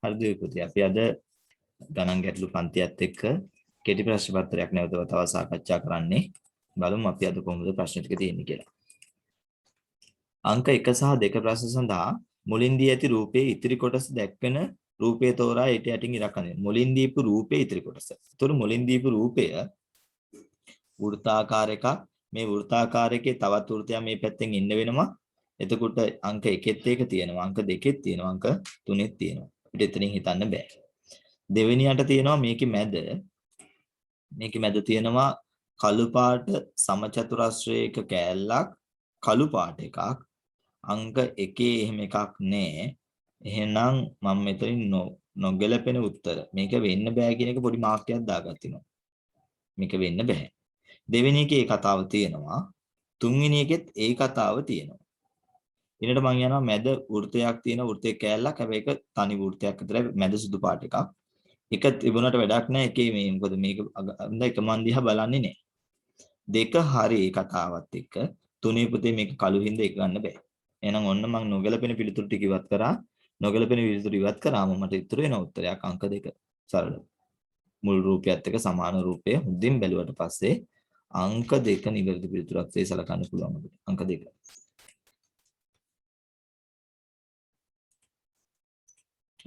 හරිද පුතේ? අපි අද ගණන් ගැටලු පන්තියත් එක්ක කෙටි ප්‍රශ්න පත්‍රයක් නැවත වතාවක් සාකච්ඡා කරන්නේ. බලමු අපි අද කොහොමද ප්‍රශ්න ටික තියෙන්නේ කියලා. අංක 1 සහ 2 ප්‍රශ්න සඳහා මුලින් දී ඇති රූපයේ ඉතිරි කොටස දැක්වෙන රූපය තෝරා ඊට යටින් ඉලක්ක ගන්න. මුලින් දීපු රූපයේ ඉතිරි කොටස. ඒතර මුලින් දීපු රූපය වෘත්තාකාර එකක්. මේ වෘත්තාකාරයේ තවත් වෘත්තයක් මේ පැත්තෙන් ඉන්න වෙනවා. එතකොට අංක 1ෙත් එක තියෙනවා, අංක 2ෙත් තියෙනවා, අංක 3ෙත් තියෙනවා. අපිට එතනින් හිතන්න බෑ. දෙවෙනියට තියෙනවා මේකේ මැද තියෙනවා කළු පාට සමචතුරස්‍රයක කෑල්ලක්, කළු පාට එකක්, අංක 1 එහෙම එකක් නෑ. එහෙනම් මම මෙතනින් නොගැලපෙන උත්තර. මේක වෙන්න බෑ කියන එක පොඩි මාක් එකක් දාගත්තිනවා. මේක වෙන්න බෑ. දෙවෙනි එකේ කතාව තියෙනවා. තුන්වෙනි එකෙත් ඒ කතාව තියෙනවා. ඊළඟට මම යනවා මැද වෘත්තයක් තියෙන වෘත්තයේ කෑල්ලක්. හැබැයි ඒක තනි වෘත්තයක් විතරයි, මැද සුදු පාට එකක්. එක තිබුණාට වැඩක් නැහැ. එකේ මේ මොකද මේක එක මන් දිහා බලන්නේ නැහැ. දෙක හරි කතාවත් එක්ක තුනේ පුතේ මේක කළු හින්දා එක ගන්න බෑ. එහෙනම් ඔන්න මම නොගැලපෙන පිළිතුරු ටික ඉවත් කරා. නොගැලපෙන පිළිතුරු ඉවත් කරාම මට ඉතුරු වෙන උත්තරයක් අංක 2. සරල. මුල් රූපයත් එක්ක සමාන රූපය හොඳින් බැලුවට පස්සේ අංක 2 නිවැරදි පිළිතුරක් සේ සලකන්න පුළුවන් අපිට. අංක 2.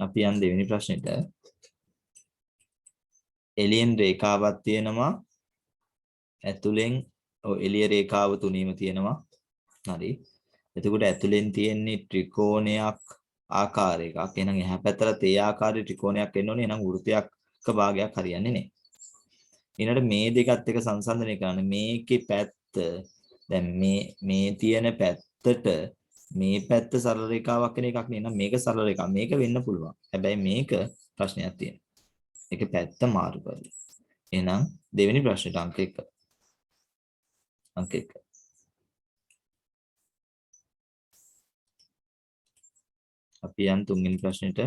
අපි යන් දෙවෙනි ප්‍රශ්නෙට. එළියෙන් රේඛාවක් තියෙනවා. ඇතුලෙන් එළිය රේඛාව තුනීම තියෙනවා. හරි. එතකොට ඇතුලෙන් තියෙන්නේ ත්‍රිකෝණයක් ආකාර එකක්. එහෙනම් එහා පැත්තට ඒ ආකාරයේ ත්‍රිකෝණයක් එන්න ඕනේ. එහෙනම් වෘත්තයක භාගයක් හරියන්නේ නැහැ. ඊළඟට මේ දෙකත් එක සංසන්දනය කරන්න. මේකේ පැත්ත දැන් මේ තියෙන පැත්තට මේ පැත්ත සරල රේඛාවක් වෙන එකක් නේ. එහෙනම් මේක සරල රේඛාවක්. මේක වෙන්න පුළුවන්. හැබැයි මේක ප්‍රශ්නයක් තියෙනවා. ඒකේ පැත්ත මාරු කරලා. එහෙනම් දෙවෙනි ප්‍රශ්නෙට අංක 1. අංක 1. අපි යන් තුන්වෙනි ප්‍රශ්නෙට.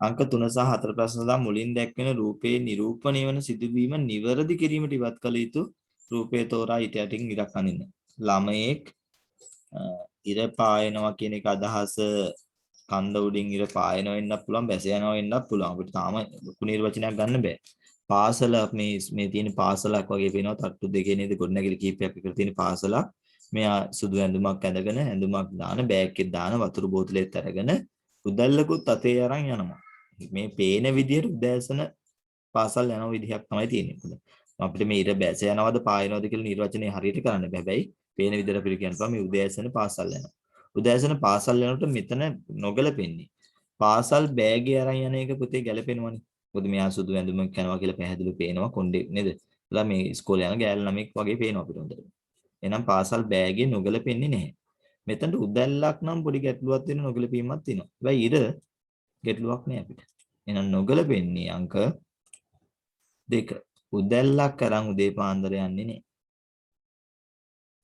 අංක 3 සහ 4 ප්‍රශ්න සඳහා මුලින් දැක්වෙන රූපයේ නිරූපණය වන සිදුවීම නිවැරදි කිරීමට ඉවත් කළ යුතු රූපය තෝරා ඊට යටින් ඉලක්ක ගන්න. ළමයෙක් ඉර පායනවා කියන එක අදහස කන්ද උඩින් ඉර පායනවා වෙන්නත් පුළුවන්, බැස යනවා වෙන්නත් පුළුවන්. අපිට තාම ලොකු නිර්වචනයක් ගන්න බෑ. පාසල මේ තියෙන පාසලක් වගේ පේනවා. තට්ටු දෙකේ නේද ගොඩනැගිලි කීපයක් විතර තියෙන පාසලක්. මෙයා සුදු ඇඳුමක් ඇඳගෙන ඇඳුමක් දාන බෑග් එකේ දාන වතුර බෝතලෙත් අරගෙන උදැල්ලකුත් අතේ අරන් යනවා. මේ පේන විදිහට උදෑසන පාසල් යන විදිහක් තමයි තියෙන්නේ. අපිට මේ ඉර බැස යනවද පායනවද කියලා නිර්වචනය හරියට කරන්න බෑ. හැබැයි පේන විදිහට අපිට කියන්න පුළුවන් මේ උදෑසන පාසල් යනවා. උදෑසන පාසල් යනකොට මෙතන නොගැලපෙන්නේ. පාසල් බෑගය අරන් යන එක පුතේ ගැලපෙනවනේ. මොකද මෙයා සුදු ඇඳුමක් යනවා කියලා පැහැදිලිව පේනවා කොණ්ඩේ නේද? එලා මේ ඉස්කෝලේ යන ගෑල් ළමෙක් වගේ පේනවා අපිට හොඳට. එහෙනම් පාසල් බෑගේ නොගැලපෙන්නේ නැහැ. මෙතනට උදැල්ලක් නම් පොඩි ගැටලුවක් තියෙන නොගැලපීමක් තියෙනවා. හැබැයි ඉර ගැටලුවක් නෑ අපිට. එහෙනම් නොගැලපෙන්නේ අංක 2. උදැල්ලක් අරන් උදේ පාන්දර යන්නේ නෑ.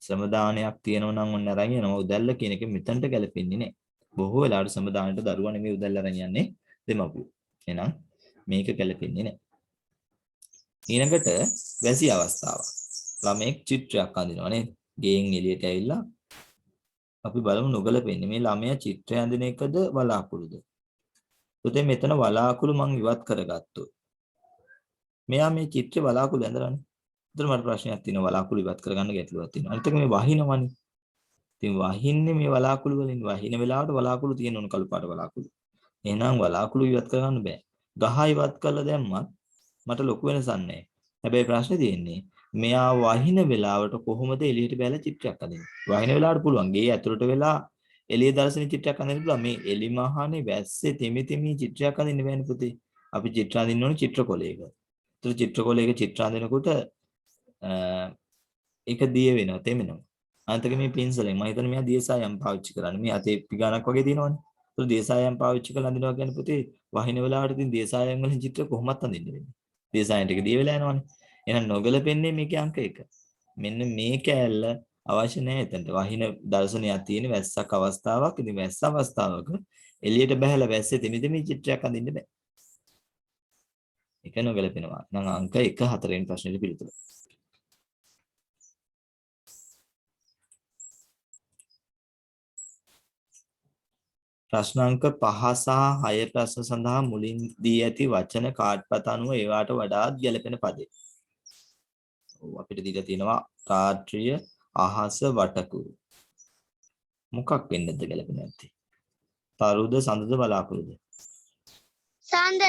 සමදානයක් තියෙනවා නම් ඔන්න අරන් යනවා. උදැල්ල කියන එක මෙතනට ගැලපෙන්නේ නෑ. බොහෝ වෙලාවට සමදානට දරුවා නෙමෙයි උදැල්ල අරන් යන්නේ දෙමව්පියෝ. එහෙනම් මේක ගැලපෙන්නේ නෑ. ඊළඟට වැසි අවස්ථාවක්. ළමෙක් චිත්‍රයක් අඳිනවා නේද? ගෙයින් එළියට ඇවිල්ලා අපි බලමු නොගැලපෙන්නේ මේ ළමයා චිත්‍රය අඳින එකද වලාකුළුද? පුතේ මෙතන වලාකුළු මං ඉවත් කරගත්තොත්. මෙයා මේ චිත්‍රය වලාකුළු ඇඳලානේ. එතන මට ප්‍රශ්නයක් තියෙනවා වලාකුළු ඉවත් කරගන්න ගැටලුවක් තියෙනවා. අනිත් එක මේ වහිනවනේ. ඉතින් වහින්නේ මේ වලාකුළු වලින් වහින වෙලාවට වලාකුළු තියෙන ඕන කළු පාට වලාකුළු. එහෙනම් වලාකුළු ඉවත් කරගන්න බෑ. ගහ ඉවත් කරලා දැම්මත් මට ලොකු වෙනසක් නැහැ. හැබැයි ප්‍රශ්නේ තියෙන්නේ මෙයා වහින වෙලාවට කොහොමද එළියට බැලලා චිත්‍රයක් අඳින්නේ? වහින වෙලාවට පුළුවන්. ගේ ඇතුළට වෙලා එළිය දර්ශන චිත්‍රයක් අඳින්න පුළුවන්. මේ එලි මහනේ වැස්සේ තෙමි තෙමි චිත්‍රයක් අඳින්න බෑනේ පුතේ. අපි චිත්‍ර අඳින්න ඕනේ චිත්‍රකොලයක. ඒතර චිත්‍රකොලයක චිත්‍ර අඳිනකොට ඒක දිය වෙනවා, තෙමෙනවා. අනිතක මේ පින්සලෙන් මම හිතන්නේ මෙයා දියසායම් පාවිච්චි කරන්නේ. මේ අතේ පිගානක් වගේ දිනවනේ. ඒතර දියසායම් පාවිච්චි කරලා අඳිනවා කියන්නේ පුතේ වහින වෙලාවට ඉතින් දියසායම් වලින් චිත්‍ර කොහොමවත් අඳින්න වෙන්නේ. දියසායම් ටික දිය වෙලා යනවනේ. එහෙනම් නොගැලපෙන්නේ මේකේ අංක 1. මෙන්න මේ කෑල්ල අවශ්‍ය නැහැ එතනට. වහින දර්ශනයක් තියෙන වැස්සක් අවස්ථාවක්. ඉතින් වැස්ස අවස්ථාවක එළියට බහැලා වැස්සේ තෙමි තෙමි චිත්‍රයක් අඳින්න බෑ. ඒක නොගැලපෙනවා. නම් අංක 1 4 වෙනි ප්‍රශ්නෙට පිළිතුර. ප්‍රශ්න අංක 5 සහ 6 ප්‍රශ්න සඳහා මුලින් දී ඇති වචන කාඩ්පත අනුව ඒවාට වඩාත් ගැලපෙන පදේ. ඔව් අපිට දීලා තියෙනවා රාත්‍රිය, අහස, වටකුරු. මොකක් වෙන්නද ගැලපෙන්නේ නැත්තේ? තරුද, සඳද, බලාකුළුද? සඳ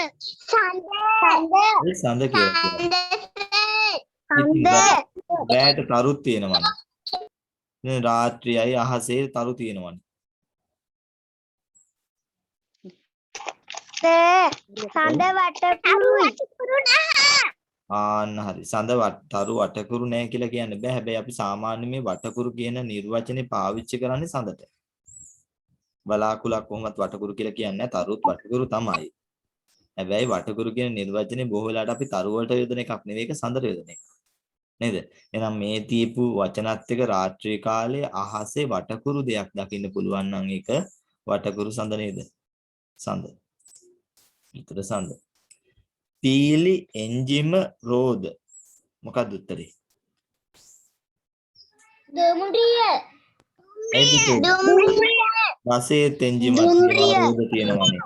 ඒ සඳ කියලා කියනවා. රැයට තරුත් තියෙනවනේ. දැන් රාත්‍රියයි අහසේ තරු තියෙනවනේ. සඳ වටකුරු ආන්න හරි. සඳ තරු වටකුරු නැහැ කියලා කියන්න බෑ. හැබැයි අපි සාමාන්‍ය මේ වටකුරු කියන නිර්වචනේ පාවිච්චි කරන්නේ සඳට. බලාකුලක් කොහොමත් වටකුරු කියලා කියන්නේ නැහැ. තරුත් වටකුරු තමයි. හැබැයි වටකුරු කියන නිර්වචනේ බොහෝ වෙලාවට අපි තරු වලට යොදන එකක් නෙවෙයි, ඒක සඳට යොදන එක. නේද? එහෙනම් මේ තියපු වචනත් එක රාත්‍රී කාලයේ අහසේ වටකුරු දෙයක් දකින්න පුළුවන් නම් ඒක වටකුරු සඳ නේද? සඳ. විතර සඳ. පීලි එන්ජිම රෝද. මොකක්ද උත්තරේ? දුම්රිය ඒ පුතේ බසේ එන්ජිමක් රෝද තියෙනවනේ.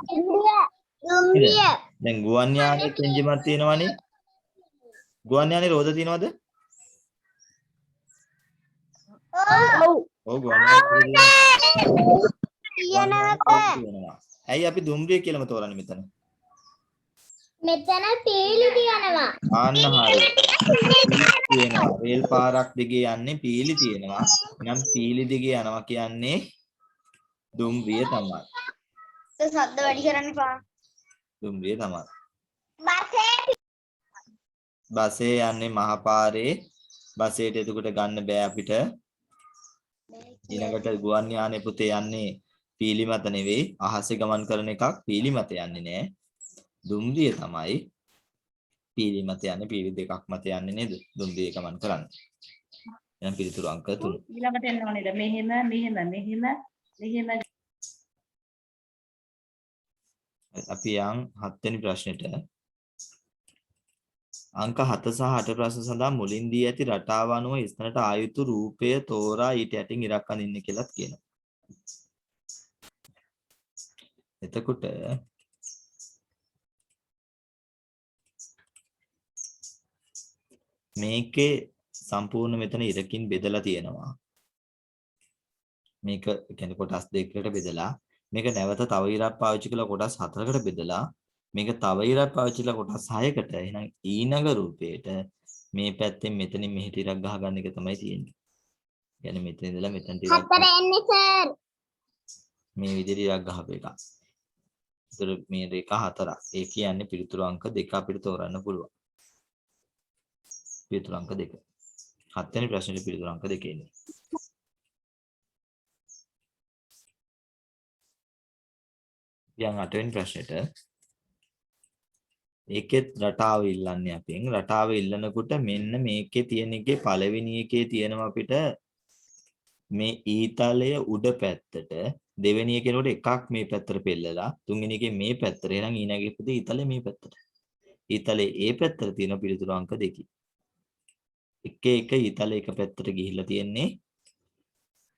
දුම්රිය දැන් ගුවන් යානයේ එන්ජිමක් තියෙනවනේ. ගුවන් යානයේ රෝද තියෙනවද? ඔව් ගුවන් යානයේ. ඇයි අපි දුම්රිය කියලාම තෝරන්නේ මෙතන? මෙතන පීලි තියනවා. ආන්න හරිය. තියෙනවා. රේල් පාරක් දිගේ යන්නේ පීලි තියෙනවා. නම් පීලි දිගේ යනවා කියන්නේ දුම්රිය තමයි. සද්ද වැඩි කරන්න එපා. දුම්රිය තමයි. බසේ බසේ යන්නේ මහ පාරේ. බසේට එතකොට ගන්න බෑ අපිට. ඊළඟට ගුවන් යානේ පුතේ යන්නේ පීලි මත නෙවෙයි අහසේ ගමන් කරන එකක් පීලි මත යන්නේ නෑ. දුම්රිය තමයි පීලි මත යන්නේ පීලි දෙකක් මත යන්නේ නේද? දුම්රිය ගමන් කරන්නේ. එහෙනම් පිළිතුරු අංක 3. ඊළඟට එන්න ඕනේද? මෙහෙම. අපි යන් 7 වෙනි ප්‍රශ්නෙට. අංක 7 සහ 8 ප්‍රශ්න සඳහා මුලින් දී ඇති රටාව අනුව ඉස්තනට ආයුතු රූපය තෝරා ඊට යටින් ඉරක් අඳින්න කියලාත් කියනවා. එතකොට මේකේ සම්පූර්ණ මෙතන ඉරකින් බෙදලා තියෙනවා. මේක කියන්නේ කොටස් දෙකකට බෙදලා මේක නැවත තව ඉරක් පාවිච්චි කරලා කොටස් 4කට බෙදලා මේක තව ඉරක් පාවිච්චි කරලා කොටස් 6කට එහෙනම් ඊනග රූපේට මේ පැත්තෙන් මෙතනින් මෙහෙට ඉරක් ගහ ගන්න එක තමයි තියෙන්නේ. يعني මෙතන ඉඳලා මෙතනට ඉරක් හතර එන්නේ සර්. මේ විදිහට ඉරක් ගහපු එක. ඒතර මේ රේඛා 4ක්. ඒ කියන්නේ පිළිතුරු අංක 2 අපිට තෝරන්න පුළුවන්. පිළිතුරු අංක 2. 7 වෙනි ප්‍රශ්නේ පිළිතුරු අංක 2 එන්නේ. යන් 8 වෙනි ප්‍රශ්නෙට ඒකෙත් රටාව ඉල්ලන්නේ අපෙන්. රටාව ඉල්ලනකොට මෙන්න මේකේ තියෙන එකේ පළවෙනි එකේ තියෙනවා අපිට මේ ඊතලය උඩ පැත්තට, දෙවෙනි එකේනකොට එකක් මේ පැත්තට පෙන්නලා, තුන්වෙනි එකේ මේ පැත්තට. එහෙනම් ඊනගේ පුතේ ඊතලය මේ පැත්තට. ඊතලේ ඒ පැත්තට තියෙන පිළිතුරු අංක 2. එක ඊතල එක පැත්තට ගිහිල්ලා තියෙන්නේ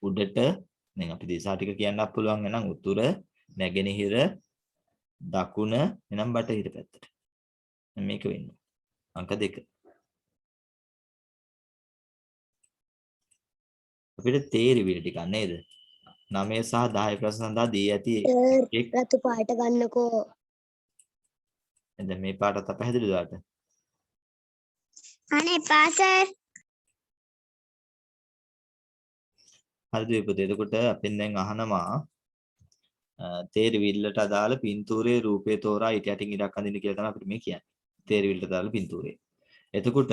උඩට. දැන් අපි දිශා ටික කියන්නත් පුළුවන්. එහෙනම් උතුර, නැගෙනහිර, දකුණ, එනම් බටහිර පැත්තට. මේක වෙන්නේ අංක 2. අපිට තේරිවිල ටිකක් නේද? 9 සහ 10 ප්‍රශ්න සඳහා දී ඇති රතු පාට ගන්නකෝ. දැන් මේ පාටත් අපහැදිලිද ඔයාලට? අනේ පාසර්. හරිද පුතේ? එතකොට අපෙන් දැන් අහනවා තේරිවිල්ලට අදාළ පින්තූරයේ රූපය තෝරා ඊට යටින් ඉරක් අඳින්න කියලා තමයි අපිට මේ කියන්නේ. තේරිවිල්ලට අදාළ පින්තූරය. එතකොට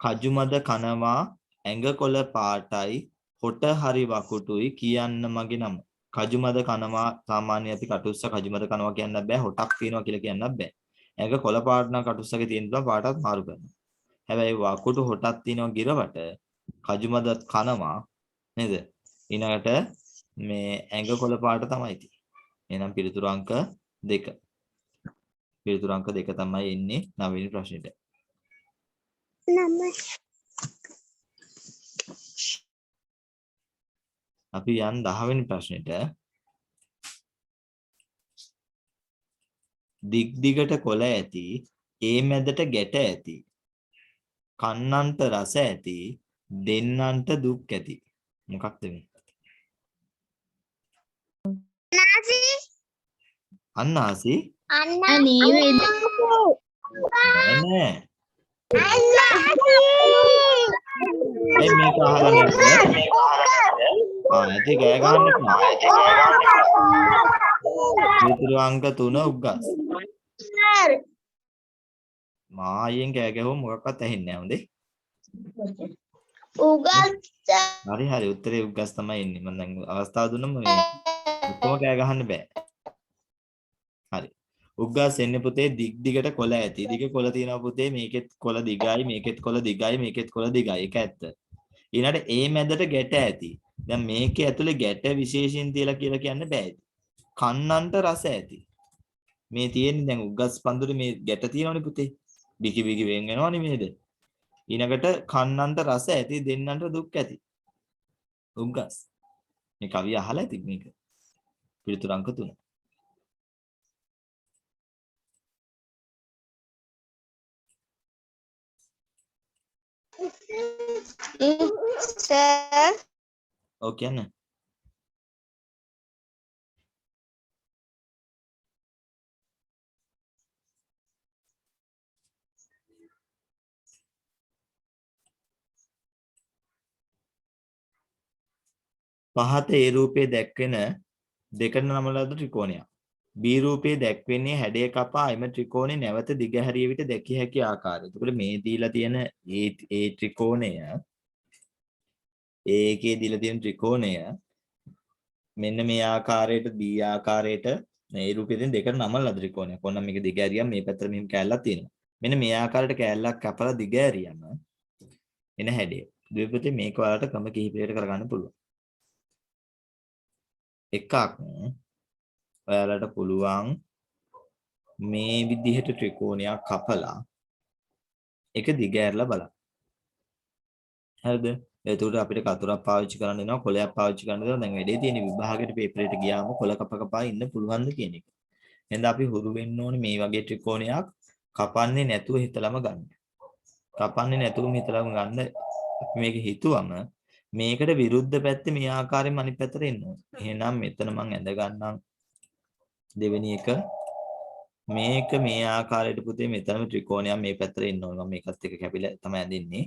කජුමද කනවා ඇඟකොළ පාටයි හොට හරි වකුටුයි කියන්න මගේ නම. කජුමද කනවා සාමාන්‍ය අපි කටුස්ස කජුමද කනවා කියන්න බෑ. හොටක් තියනවා කියලා කියන්න බෑ. ඇඟකොළ පාට නම් කටුස්සගේ තියෙන බව පාටත් මාරු කරනවා. හැබැයි වකුටු හොටක් තියනවා ගිරවට කජුමදත් කනවා නේද? ඊළඟට මේ ඇඟකොළ පාට තමයි තියෙන්නේ. එහෙනම් පිළිතුරු අංක 2. පිළිතුරු අංක 2 තමයි එන්නේ 9 වෙනි ප්‍රශ්නෙට. අපි යන් 10 වෙනි ප්‍රශ්නෙට. දිග් දිගට කොළ ඇති ඒ මැදට ගැට ඇති කන්නන්ට රස ඇති දෙන්නන්ට දුක් ඇති මොකක්ද මේ Nasi. අන්නාසි Nasi. නෑ නෑ Nasi. ඇයි මේක අහලා නැද්ද ඇති කෑ ගන්න එපා උතුරු අංක 3 උග්ගස් Sir. මායෙන් කෑ ගැහුවම මොකක්වත් ඇහෙන්නේ නැහැ හොඳේ Ugal. හරි හරි උත්තරේ උග්ගස් තමයි එන්නේ මම දැන් අවස්ථාව දුන්නම මේ ඔක්කොම කෑ ගහන්න බෑ හරි උග්ගස් එන්නේ පුතේ දිග් දිගට කොළ ඇති දිග කොළ තියෙනවා පුතේ මේකෙත් කොළ දිගයි මේකෙත් කොළ දිගයි මේකෙත් කොළ දිගයි ඒක ඇත්ත ඊළඟට ඒ මැදට ගැට ඇති දැන් මේකේ ඇතුලේ ගැට විශේෂයෙන් තියලා කියලා කියන්න බෑ කන්නන්ට රස ඇති මේ තියෙන්නේ දැන් උග්ගස් පඳුරේ මේ ගැට තියෙනවනේ පුතේ බිකි බිකි වෙන් වෙනවනේ නේද ඊළඟට කන්නන්ට රස ඇති දෙන්නන්ට දුක් ඇති උග්ගස් මේ කවිය අහලා ඇති මේක පිළිතුරු අංක 3 Sir. ඔව් කියන්න පහත ඒ රූපයේ දැක්වෙන දෙකට නම ලද ත්‍රිකෝණයක්. B රූපයේ දැක්වෙන්නේ හැඩය කපා එම ත්‍රිකෝණේ නැවත දිගහැරිය විට දැකිය හැකි ආකාරය. එතකොට මේ දීලා තියෙන ඒ ත්‍රිකෝණය ඒකේ දීලා තියෙන ත්‍රිකෝණය මෙන්න මේ ආකාරයට B ආකාරයට මේ රූපයේ තියෙන දෙකට නම ලද ත්‍රිකෝණයක්. ඕනනම් මේක දිගහැරියම් මේ පැත්තට මෙහෙම කැල්ලක් තියෙනවා. මෙන්න මේ ආකාරයට කැල්ලක් කපලා දිගහැරියම එන හැඩය. ද්විපතේ මේක ඔයාලට ක්‍රම කිහිපයකට කරගන්න පුළුවන්. එකක් ඔයාලට පුළුවන් මේ විදිහට ත්‍රිකෝණයක් කපලා ඒක දිග ඇරලා බලන්න. හරිද? එතකොට අපිට කතුරක් පාවිච්චි කරන්න වෙනවා කොලයක් පාවිච්චි කරන්න වෙනවා. දැන් වැඩේ තියෙන විභාගයට පේපරේට ගියාම කොල කපා ඉන්න පුළුවන්ද කියන එක. එහෙනම් අපි හුරු වෙන්න ඕනේ මේ වගේ ත්‍රිකෝණයක් කපන්නේ නැතුව හිතලම ගන්න. කපන්නේ නැතුවම හිතලම ගන්න. අපි මේක හිතුවම මේකට විරුද්ධ පැත්තේ මේ ආකාරයෙන් අනිත් පැත්තට එන්න ඕනේ. එහෙනම් මෙතන මම ඇඳ ගන්නම් දෙවෙනි එක මේක මේ ආකාරයට පුතේ මෙතනම ත්‍රිකෝණයක් මේ පැත්තට එන්න ඕනේ. මම මේකත් එක්ක කැපිලා තමයි ඇඳින්නේ.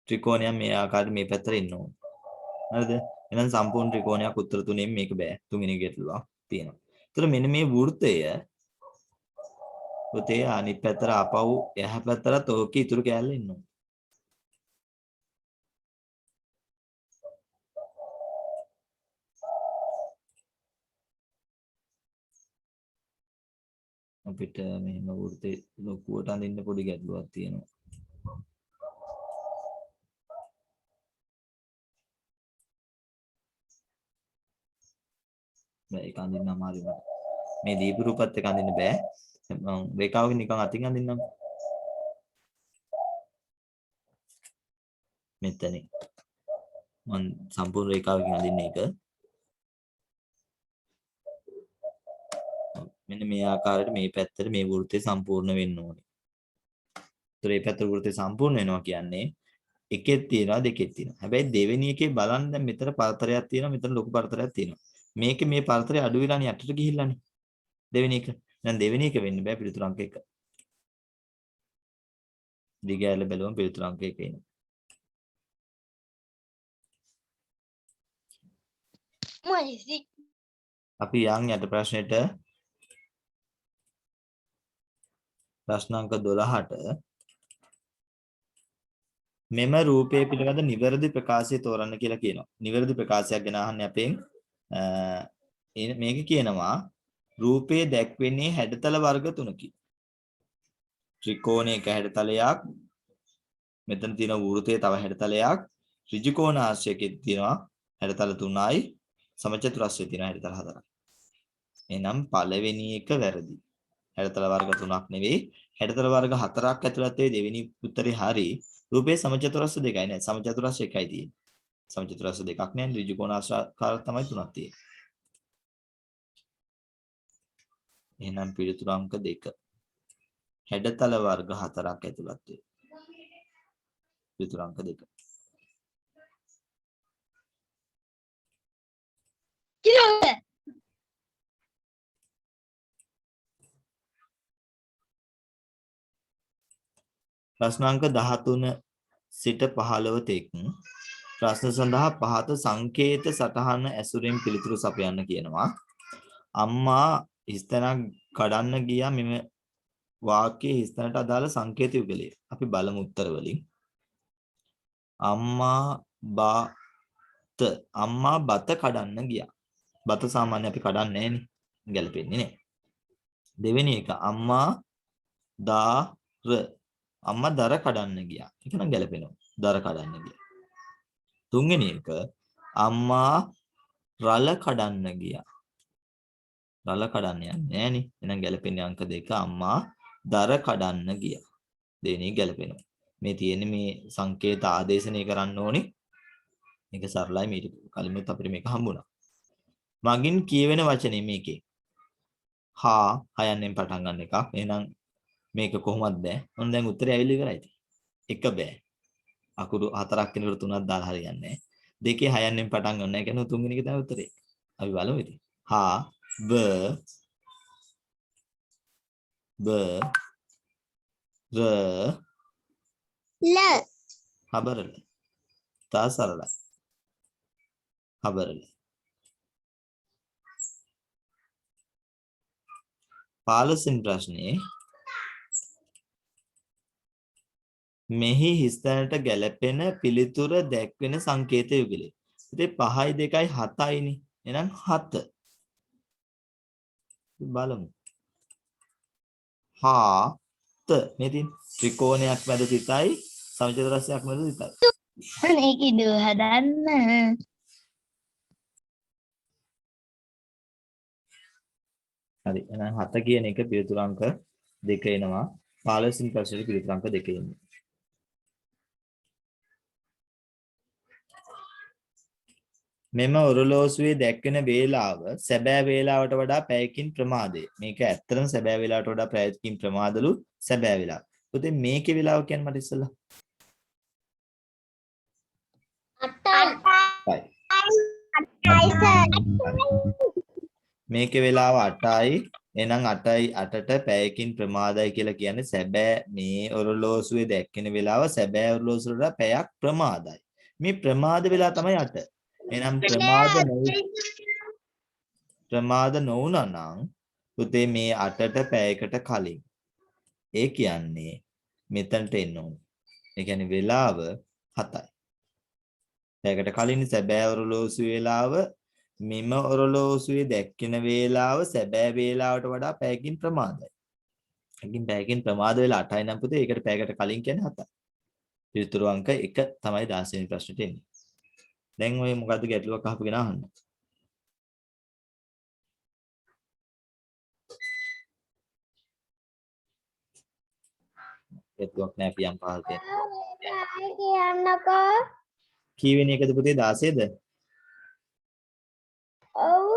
ත්‍රිකෝණයක් මේ ආකාරයට මේ පැත්තට එන්න ඕනේ. හරිද? එහෙනම් සම්පූර්ණ ත්‍රිකෝණයක් උත්තර තුනෙන් මේක බෑ. තුන්වෙනි ගැටලුවක් තියෙනවා. ඒතර මෙන්න මේ වෘත්තය පුතේ අනිත් පැත්තට ආපහු එහා පැත්තට ඕකේ ඉතුරු කෑල්ල එන්න ඕනේ. අපිට මෙහෙම වෘත්තේ ලොකුවට අඳින්න පොඩි ගැටලුවක් තියෙනවා. මේක අඳින්න අමාරුයි මට. මේ දීප රූපත් එක අඳින්න බෑ. මම රේඛාවකින් නිකන් අතින් අඳින්නම්. මෙතන. මම සම්පූර්ණ රේඛාවකින් අඳින්නේ එක. මෙන්න මේ ආකාරයට මේ පැත්තට මේ වෘත්තය සම්පූර්ණ වෙන්න ඕනේ. ඒතර මේ පැත්තට වෘත්තය සම්පූර්ණ වෙනවා කියන්නේ එකෙත් තියෙනවා දෙකෙත් තියෙනවා. හැබැයි දෙවෙනි එකේ බලන්න දැන් මෙතන පරතරයක් තියෙනවා මෙතන ලොකු පරතරයක් තියෙනවා. මේකේ මේ පරතරය අඩු වෙලානේ යටට ගිහිල්ලානේ. දෙවෙනි එක. දැන් දෙවෙනි එක වෙන්න බෑ පිළිතුරු අංක 1. දිගෑරල බැලුවම පිළිතුරු අංක 1 එනවා. අපි යන් යට ප්‍රශ්නෙට ප්‍රශ්න අංක 12ට මෙම රූපයේ පිළිබඳ නිවැරදි ප්‍රකාශය තෝරන්න කියලා කියනවා. නිවැරදි ප්‍රකාශයක් ගැන අහන්නේ අපෙන් මේක කියනවා රූපයේ දැක්වෙන්නේ හැඩතල වර්ග තුනකි. ත්‍රිකෝණයක හැඩතලයක් මෙතන තියෙන වෘත්තයේ තව හැඩතලයක් ඍජු කෝණාශ්‍රයකෙත් තියෙනවා හැඩතල 3යි සමචතුරස්‍රයේ තියෙන හැඩතල 4යි. එහෙනම් පළවෙනි එක වැරදි. හැඩතල වර්ග 3ක් නෙවෙයි හැඩතල වර්ග 4ක් ඇතුළත් වෙයි දෙවෙනි උත්තරේ හරි. රූපේ සමචතුරස්‍ර දෙකයි නෑ සමචතුරස්‍ර එකයි තියෙන්නේ. සමචතුරස්‍ර දෙකක් නෑ ඍජු කෝණාශ්‍රකාර තමයි 3ක් තියෙන්නේ. එහෙනම් පිළිතුරු අංක 2. හැඩතල වර්ග 4ක් ඇතුළත් වේ. පිළිතුරු අංක 2. ප්‍රශ්න අංක 13 සිට 15 තෙක් ප්‍රශ්න සඳහා පහත සංකේත සටහන ඇසුරෙන් පිළිතුරු සපයන්න කියනවා. අම්මා හිස්තැනක් කඩන්න ගියා. මෙම වාක්‍යයේ හිස්තැනට අදාළ සංකේත යුගලය. අපි බලමු උත්තර වලින්. අම්මා බත කඩන්න ගියා. බත සාමාන්‍ය අපි කඩන්නේ නැහැනේ. ගැලපෙන්නේ නැහැ. දෙවෙනි එක අම්මා දර කඩන්න ගියා. ඒක නම් ගැලපෙනවා. දර කඩන්න ගියා. තුන්වෙනි එක අම්මා රළ කඩන්න ගියා. රළ කඩන්න යන්නේ නෑනේ. එහෙනම් ගැලපෙන්නේ අංක 2 අම්මා දර කඩන්න ගියා. දෙවෙනි ගැලපෙනවා. මේ තියෙන්නේ මේ සංකේත ආදේශනය කරන්න ඕනේ. මේක සරලයි. මේක කලින්වත් අපිට මේක හම්බුණා. මගින් කියවෙන වචනේ මේකේ. හා හයන්ෙන් පටන් ගන්න එකක්. එහෙනම් මේක කොහොමද බෑ? ඔන්න දැන් උත්තරේ ඇවිල්ලා ඉවරයි. එක බෑ. අකුරු 4ක් වෙනකොට 3ක් දාලා හරියන්නේ නැහැ. 2 6න්ෙන් පටන් ගන්න. ඒ කියන්නේ තුන්වෙනි එක තමයි උත්තරේ. අපි බලමු ඉතින්. හා ර ල හබරල. තා සරලයි. හබරල. 15 වෙනි ප්‍රශ්නේ මෙහි හිස්තැනට ගැලපෙන පිළිතුර දැක්වෙන සංකේත යුගලය. ඉතින් 5යි 2යි 7යිනේ. එහෙනම් 7. බලමු. හාත මේ තියෙන ත්‍රිකෝණයක් මැද සිටයි සමචතුරස්‍රයක් මැද සිටයි. අනේ කිඩු හදන්න. හරි. එහෙනම් 7 කියන එක පිළිතුරු අංක 2 එනවා. 15 වෙනි ප්‍රශ්නේ පිළිතුරු අංක 2 එන්නේ. මෙම ඔරලෝසුවේ දැක්වෙන වේලාව සැබෑ වේලාවට වඩා පැයකින් ප්‍රමාදය. මේක ඇත්තටම සැබෑ වේලාවට වඩා පැයකින් ප්‍රමාදලු සැබෑ වේලාව. පුතේ මේකේ වේලාව කියන්නේ මට ඉස්සෙල්ලා. 8යි. මේකේ වේලාව 8යි. එහෙනම් 8ට පැයකින් ප්‍රමාදයි කියලා කියන්නේ සැබෑ මේ ඔරලෝසුවේ දැක්වෙන වේලාව සැබෑ ඔරලෝසුවට වඩා පැයක් ප්‍රමාදයි. මේ ප්‍රමාද වේලා තමයි 8. එහෙනම් ප්‍රමාද නොවුනා නම් පුතේ මේ 8ට පැයකට කලින් ඒ කියන්නේ මෙතනට එන්න ඕනේ. ඒ කියන්නේ වේලාව 7යි. පැයකට කලින් සැබෑ ඔරලෝසු වේලාව මෙම ඔරලෝසුවේ දැක්වෙන වේලාව සැබෑ වේලාවට වඩා පැයකින් ප්‍රමාදයි. ඒකින් පැයකින් ප්‍රමාද වෙලා 8යි නම් පුතේ ඒකට පැයකට කලින් කියන්නේ 7යි. පිළිතුරු අංක 1 තමයි 16 වෙනි ප්‍රශ්නෙට එන්නේ. දැන් ඔය මොකද්ද ගැටලුවක් අහපගෙන අහන්න. ගැටලුවක් නෑ පියන් පහල් තියෙන. කියන්නකෝ. කීවෙනි එකද පුතේ 16ද? ඔව්.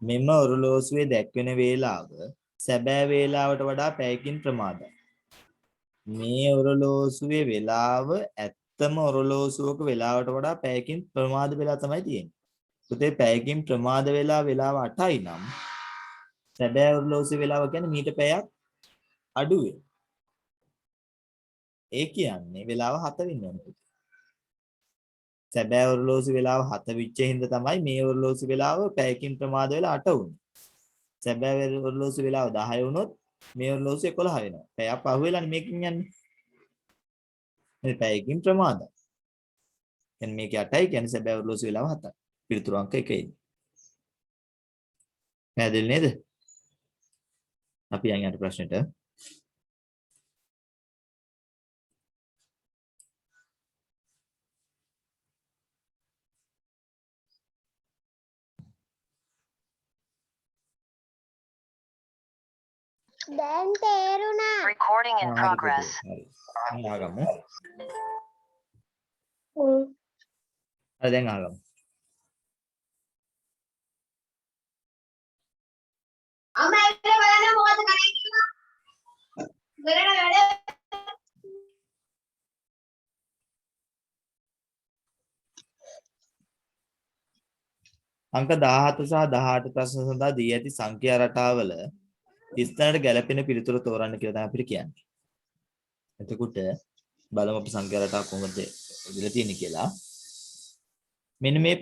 මෙම ඔරලෝසුවේ දැක්වෙන වේලාව සැබෑ වේලාවට වඩා පැයකින් ප්‍රමාදයි. මේ ඔරලෝසුවේ වේලාව ඇත්තම ඔරලෝසුවක වේලාවට වඩා පැයකින් ප්‍රමාද වෙලා තමයි තියෙන්නේ. පුතේ පැයකින් ප්‍රමාද වෙලා වේලාව 8යි නම් සැබෑ ඔරලෝසුවේ වේලාව කියන්නේ මීට පැයක් අඩු වෙන. ඒ කියන්නේ වේලාව 7 වෙන්න ඕනේ. සැබෑ ඔරලෝසු වේලාව 7 විච්ච හින්දා තමයි මේ ඔරලෝසු වේලාව පැයකින් ප්‍රමාද වෙලා 8 වුනේ. සැබෑ ඔරලෝසු වේලාව 10 වුණොත් මේ ඔරලෝසු 11 වෙනවා. පැයක් පහ වෙලානේ මේකෙන් යන්නේ. මේ පැයකින් ප්‍රමාදයි. කියන්නේ මේක 8යි කියන්නේ සැබෑ ඔරලෝසු වේලාව 7යි. පිළිතුරු අංක 1 එන්නේ. පැහැදිලි නේද? අපි යන් යට ප්‍රශ්නෙට. දැන් තේරුණා. Recording in progress. හරි. අහගමු. ඔව්. හරි දැන් අහගමු. අම්මා එන්න බලන්න මොකද කරේ කියලා. වෙරණ වැඩ. අංක 17 සහ 18 ප්‍රශ්න සඳහා දී ඇති සංඛ්‍යා රටාවල ස්ථානට ගැලපෙන පිළිතුර තෝරන්න කියලා තමයි අපිට කියන්නේ. එතකොට බලමු අපි සංඛ්‍යා රටාව කොහොමද ඉදලා තියෙන්නේ කියලා. මෙන්න මේ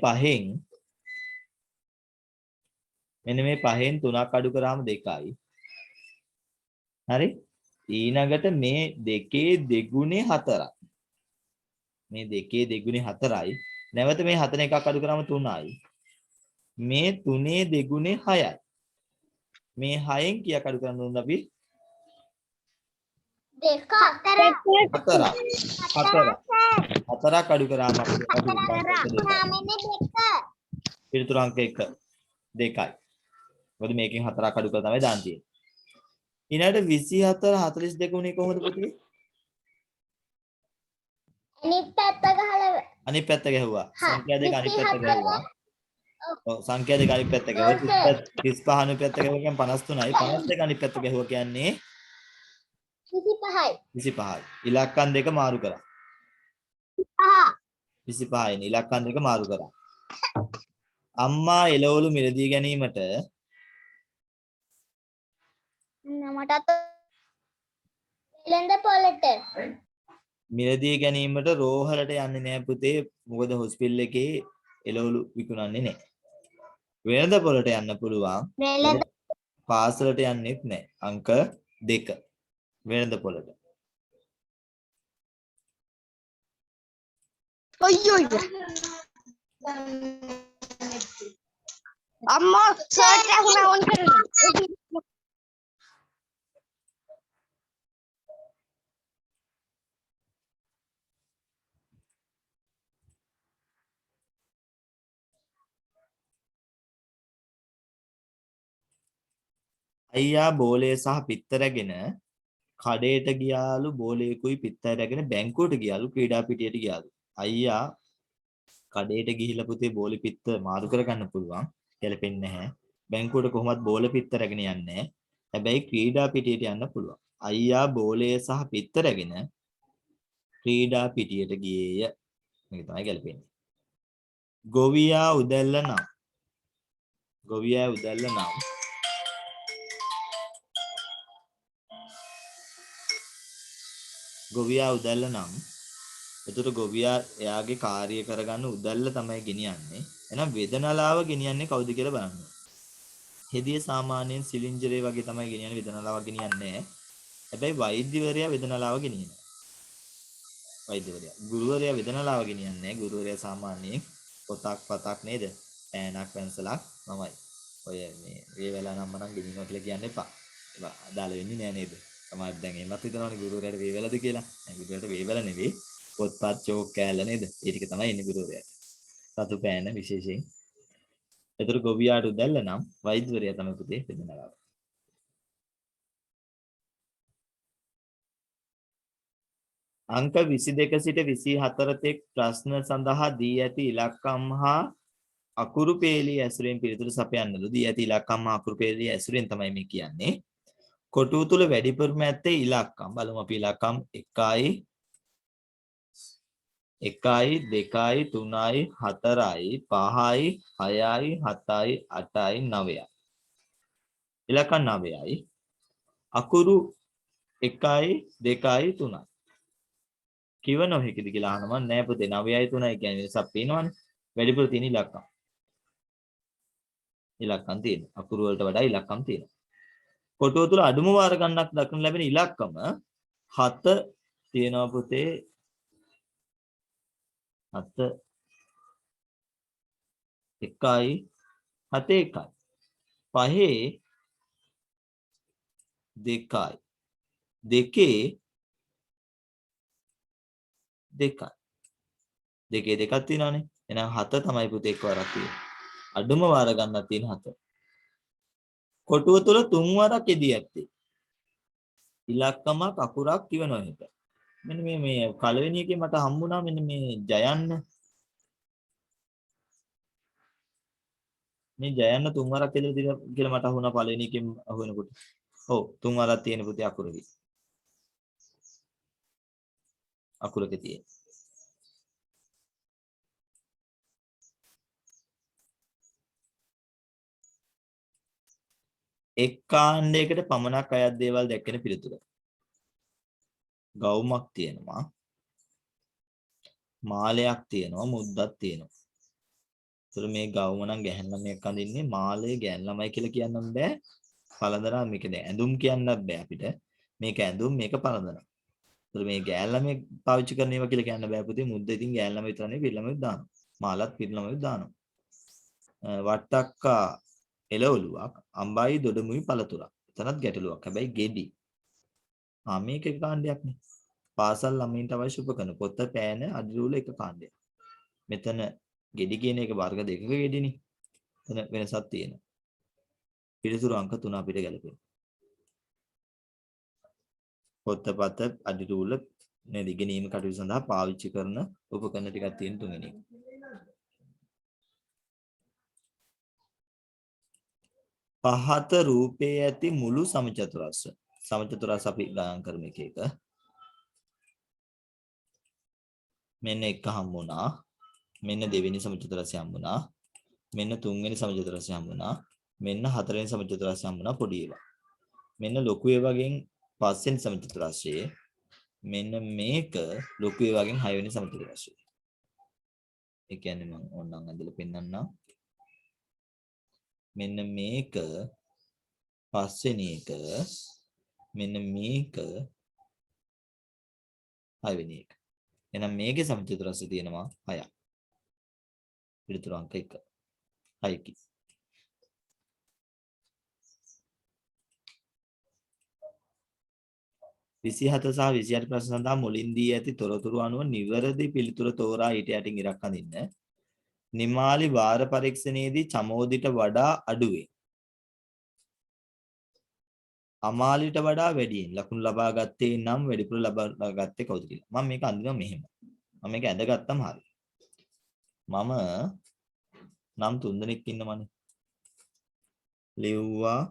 පහෙන් 3ක් අඩු කරාම 2යි. හරි? ඊළඟට මේ දෙකේ දෙගුණේ 4යි. මේ දෙකේ දෙගුණේ 4යි. නැවත මේ 4 එකක් අඩු කරාම 3යි. මේ 3 දෙගුණේ 6යි. මේ 6න් කීයක් අඩු කරන්න ඕනද අපි? 4ක් අඩු කරාම අපිට පිළිතුරු අංක 1 2යි. මොකද මේකෙන් 4ක් අඩු කරලා තමයි දාන්න තියෙන්නේ. ඊළඟට 24 42 උනේ කොහොමද පුතේ? අනිත් පැත්ත ගැහුවා. සංඛ්‍යා දෙක අනිත් පැත්ත ගැහුවා. ඔව් සංඛ්‍යා දෙක අනිත් පැත්ත ගැහුවා. 35 අනිත් පැත්ත ගැහුවා කියන්නේ 53යි. 52 අනිත් පැත්ත ගැහුවා කියන්නේ 25යි. ඉලක්කම් දෙක මාරු කරා. 25යි නේ ඉලක්කම් දෙක මාරු කරා. අම්මා එළවලු මිලදී ගැනීමට මටත් වෙළඳ පොළට මිලදී ගැනීමට රෝහලට යන්නේ නැහැ පුතේ. මොකද හොස්පිටල් එකේ එළවලු විකුණන්නේ නැහැ. වෙළඳ පොළට යන්න පුළුවන්. පාසලට යන්නෙත් නැහැ. අංක 2 වෙළඳ පොළට. අයියෝ අම්මා සර්ට් එක ඕන් කරලා අයියා බෝලය සහ පිත්ත රැගෙන කඩේට ගියාලු. බෝලයකුයි පිත්තයි රැගෙන බැංකුවට ගියාලු. ක්‍රීඩා පිටියට ගියාලු. අයියා කඩේට ගිහිල්ලා පුතේ බෝලි පිත්ත මාරු කරගන්න පුළුවන්. ගැලපෙන්නේ නැහැ. බැංකුවට කොහොමවත් බෝල පිත්ත රැගෙන යන්නේ නැහැ. හැබැයි ක්‍රීඩා පිටියට යන්න පුළුවන්. අයියා බෝලය සහ පිත්ත රැගෙන ක්‍රීඩා පිටියට ගියේය. මේක තමයි ගැලපෙන්නේ. ගොවියා උදැල්ල නම් ගොවියා උදැල්ල නම් ගොවියා උදැල්ල නම් එතකොට ගොවියා එයාගේ කාර්ය කරගන්න උදැල්ල තමයි ගෙනියන්නේ. එහෙනම් වේදනලාව ගෙනියන්නේ කවුද කියලා බලන්න. හෙදිය සාමාන්‍යයෙන් සිලින්ජරේ වගේ තමයි ගෙනියන්නේ. වේදනලාව ගෙනියන්නේ නැහැ. හැබැයි වෛද්‍යවරයා වේදනලාව ගෙනියනවා. වෛද්‍යවරයා. ගුරුවරයා වේදනලාව ගෙනියන්නේ නැහැ. ගුරුවරයා සාමාන්‍යයෙන් පොතක් නේද? පෑනක් පැන්සලක් මමයි. ඔය මේ වේවැලා නම් මනම් ගෙනියනවා කියලා කියන්න එපා. ඒක අදාළ වෙන්නේ නැහැ නේද? තමයි දැන් එන්නත් හිතනවනේ ගුරුවරයාට වේවැලද කියලා. නෑ ගුරුවරයාට වේවැල නෙවෙයි. පොත්පත් චෝක් කෑල්ල නේද? ඒ ටික තමයි ඉන්නේ ගුරුවරයාට. සතු පෑන විශේෂයෙන්. ඒතර ගොවියාට උදැල්ල නම් වෛද්‍යවරයා තමයි පුතේ වේදනලාව. අංක 22 සිට 24 තෙක් ප්‍රශ්න සඳහා දී ඇති ඉලක්කම් හා අකුරු පේළිය ඇසුරෙන් පිළිතුරු සපයන්නලු. දී ඇති ඉලක්කම් හා අකුරු පේළිය ඇසුරෙන් තමයි මේ කියන්නේ. කොටුව තුල වැඩිපුරම ඇත්තේ ඉලක්කම්. බලමු අපි ඉලක්කම් 1යි 2යි 3යි 4යි 5යි 6යි 7යි 8යි 9යි. ඉලක්කම් 9යි. අකුරු 1යි 2යි 3යි. කිව නොහැකිද කියලා අහනවා. නෑ පුතේ 9යි 3යි කියන්නේ සප් පේනවනේ. වැඩිපුර තියෙන ඉලක්කම්. ඉලක්කම් තියෙන. අකුරු වලට වඩා ඉලක්කම් තියෙනවා. කොටුව තුල අඩුම වාර ගණනක් දක්වන ලැබෙන ඉලක්කම 7 තියෙනවා පුතේ. 7 1යි 7 1යි. 5 2යි. 2 2යි. 2 දෙකක් තියෙනවානේ. එහෙනම් 7 තමයි පුතේ එක්වරක් තියෙන්නේ. අඩුම වාර ගණනක් තියෙන 7. කොටුව තුල 3 වරක් එදී ඇත්තේ. ඉලක්කමක් අකුරක් කිව නොහැක. මෙන්න මේ පළවෙනි එකේ මට හම්බුණා මෙන්න මේ ජයන්න. මේ ජයන්න තුන් වරක් ඉදලා දින කියලා මට අහුණා පළවෙනි එකෙන් අහුවෙනකොට. ඔව් තුන් වරක් තියෙන පුතේ අකුරේ. අකුරක තියෙන. එක් කාණ්ඩයකට පමණක් අයත් දේවල් දැක්කෙන පිළිතුර. ගවුමක් තියෙනවා. මාලයක් තියෙනවා, මුද්දක් තියෙනවා. ඒතර මේ ගවුම නම් ගැහැන් ළමයක් අඳින්නේ මාළේ ගැහැන් ළමයි කියලා කියන්නම් බෑ. පළඳනා මේක දැන් ඇඳුම් කියන්නත් බෑ අපිට. මේක ඇඳුම් මේක පළඳනා. ඒතර මේ ගැහැන් ළමයි පාවිච්චි කරන ඒවා කියලා කියන්න බෑ පුතේ. මුද්ද ඉතින් ගැහැන් ළමයි විතරනේ පිළ ළමයි දානවා. මාළත් පිළ ළමයි දානවා. වට්ටක්කා එළවලුවක් අම්බයි දොඩමුයි පළතුරක්. එතනත් ගැටලුවක්. හැබැයි ගෙඩි. මේක එක කාණ්ඩයක් නේ. පාසල් ළමයින්ට අවශ්‍ය උපකරණ පොත පෑන අඩිරූල එක කාණ්ඩයක්. මෙතන ගෙඩි කියන එක වර්ග දෙකක ගෙඩිනේ. එතන වෙනසක් තියෙනවා. පිළිතුරු අංක 3 අපිට ගැලපෙනවා. පොතපත අඩිරූල නේද ඉගෙනීම කටයුතු සඳහා පාවිච්චි කරන උපකරණ ටිකක් තියෙන තුන්වෙනි එක. පහත රූපයේ ඇති මුළු සමචතුරස්‍ර. සමචතුරස්‍ර අපි ගණන් කරමු එක එක. මෙන්න එක හම්බුණා. මෙන්න දෙවෙනි සමචතුරස්‍රය හම්බුණා. මෙන්න තුන්වෙනි සමචතුරස්‍රය හම්බුණා. මෙන්න හතරවෙනි සමචතුරස්‍රය හම්බුණා පොඩි ඒවා. මෙන්න ලොකු ඒවාගෙන් පස්වෙනි සමචතුරස්‍රයේ මෙන්න මේක ලොකු ඒවාගෙන් හයවෙනි සමචතුරස්‍රය. ඒ කියන්නේ මම ඕනනම් ඇදලා පෙන්නන්නම්. මෙන්න මේක පස්වෙනි එක මෙන්න මේක හයවෙනි එක. එහෙනම් මේකේ සමචතුරස්‍රය තියෙනවා 6ක්. පිළිතුරු අංක 1. 6කි. විසිහත සහ 28 ප්‍රශ්න සඳහා මුලින් දී ඇති තොරතුරු අනුව නිවැරදි පිළිතුර තෝරා ඊට යටින් ඉරක් අඳින්න. නිමාලි වාර පරීක්ෂණයේදී චමෝදිට වඩා අඩුවේ. අමාලිට වඩා වැඩියෙන් ලකුණු ලබා ගත්තේ නම් වැඩිපුර ලබා ගත්තේ කවුද කියලා. මම මේක අඳිනවා මෙහෙම. මම මේක ඇඳගත්තම හරි. මම නම් 3 දෙනෙක් ඉන්නමනේ. ලිව්වා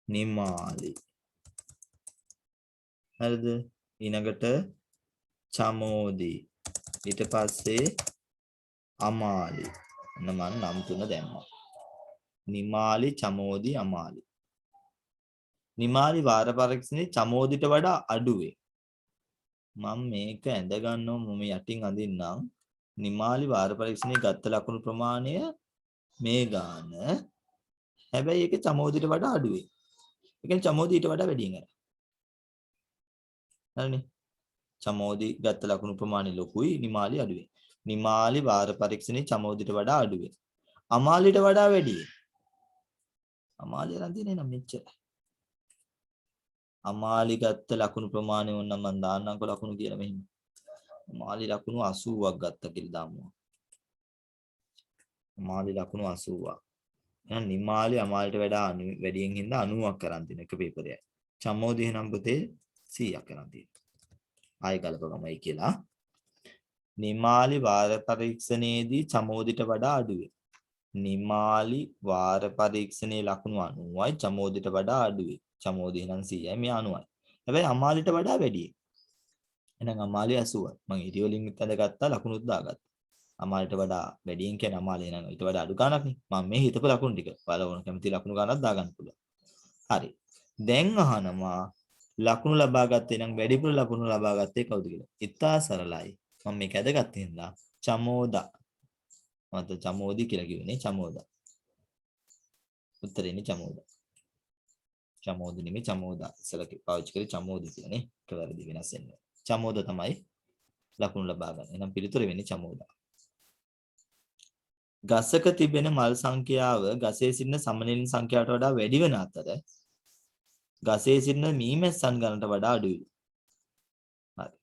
නිමාලි. හරිද? ඊළඟට චමෝදි. ඊට පස්සේ අමාලි. මම නම් 3 දැම්මා. නිමාලි, චමෝදි, අමාලි. නිමාලි වාර පරීක්ෂණේ චමෝදිට වඩා අඩුවේ. මම මේක ඇඳ ගන්නවා මම යටින් අඳින්නම්. නිමාලි වාර පරීක්ෂණේ ගත්ත ලකුණු ප්‍රමාණය මේ ගාන. හැබැයි ඒක චමෝදිට වඩා අඩුවේ. ඒ කියන්නේ චමෝදි ඊට වඩා වැඩියෙන් අර. හරිනේ. චමෝදි ගත්ත ලකුණු ප්‍රමාණය ලොකුයි නිමාලි අඩුවේ. නිමාලි වාර පරීක්ෂණේ චමෝදිට වඩා අඩුවේ. අමාලිට වඩා වැඩි. අමාලිය නම් තියෙන්නේ නම් මෙච්චර. අමාලි ගත්ත ලකුණු ප්‍රමාණය ඕන නම් මම දාන්නම්කො ලකුණු කියලා මෙහෙම. අමාලි ලකුණු 80ක් ගත්තා කියලා දාමු. අමාලි ලකුණු 80ක්. එහෙනම් නිමාලි අමාලිට වඩා වැඩියෙන් හින්දා 90ක් කරන් තියෙන එක පේපරයයි. චමෝදි එහෙනම් පුතේ 100ක් කරන් තියෙනවා. ආයෙ ගලපගමයි කියලා. නිමාලි වාර පරීක්ෂණයේදී චමෝදිට වඩා අඩුවේ. නිමාලි වාර පරීක්ෂණයේ ලකුණු 90යි චමෝදිට වඩා අඩුවේ. චමෝදි එහෙනම් 100යි මේ 90යි. හැබැයි අමාලිට වඩා වැඩි. එහෙනම් අමාලි 80යි. මම ඊට වලින් අදගත්තා ලකුණුත් දාගත්තා. අමාලිට වඩා වැඩියෙන් කියන අමාලි එහෙනම් ඊට වඩා අඩු ගාණක් නේ. මම මේ හිතපු ලකුණු ටික බලවන කැමති ලකුණු ගාණක් දාගන්න පුළුවන්. හරි. දැන් අහනවා ලකුණු ලබා ගත්තේ නම් වැඩිපුර ලකුණු ලබා ගත්තේ කවුද කියලා. ඉතා සරලයි. මම මේක ඇදගත්තේ හින්දා චමෝදා. මත චමෝදි කියලා කිව්වනේ චමෝදා. උත්තරේනේ චමෝදා. චමෝදි නෙමෙයි චමෝදා. ඉස්සලක පාවිච්චි කරේ චමෝදි කියලානේ. ඒක වැරදි වෙනස් වෙනවා. චමෝදා තමයි ලකුණු ලබා ගන්න. එහෙනම් පිළිතුර වෙන්නේ චමෝදා. ගසක තිබෙන මල් සංඛ්‍යාව ගසේ සිටින සමනලින් සංඛ්‍යාවට වඩා වැඩි වෙන අතර ගසේ සිටින මීමැස්සන් ගණනට වඩා අඩුයි. හරි.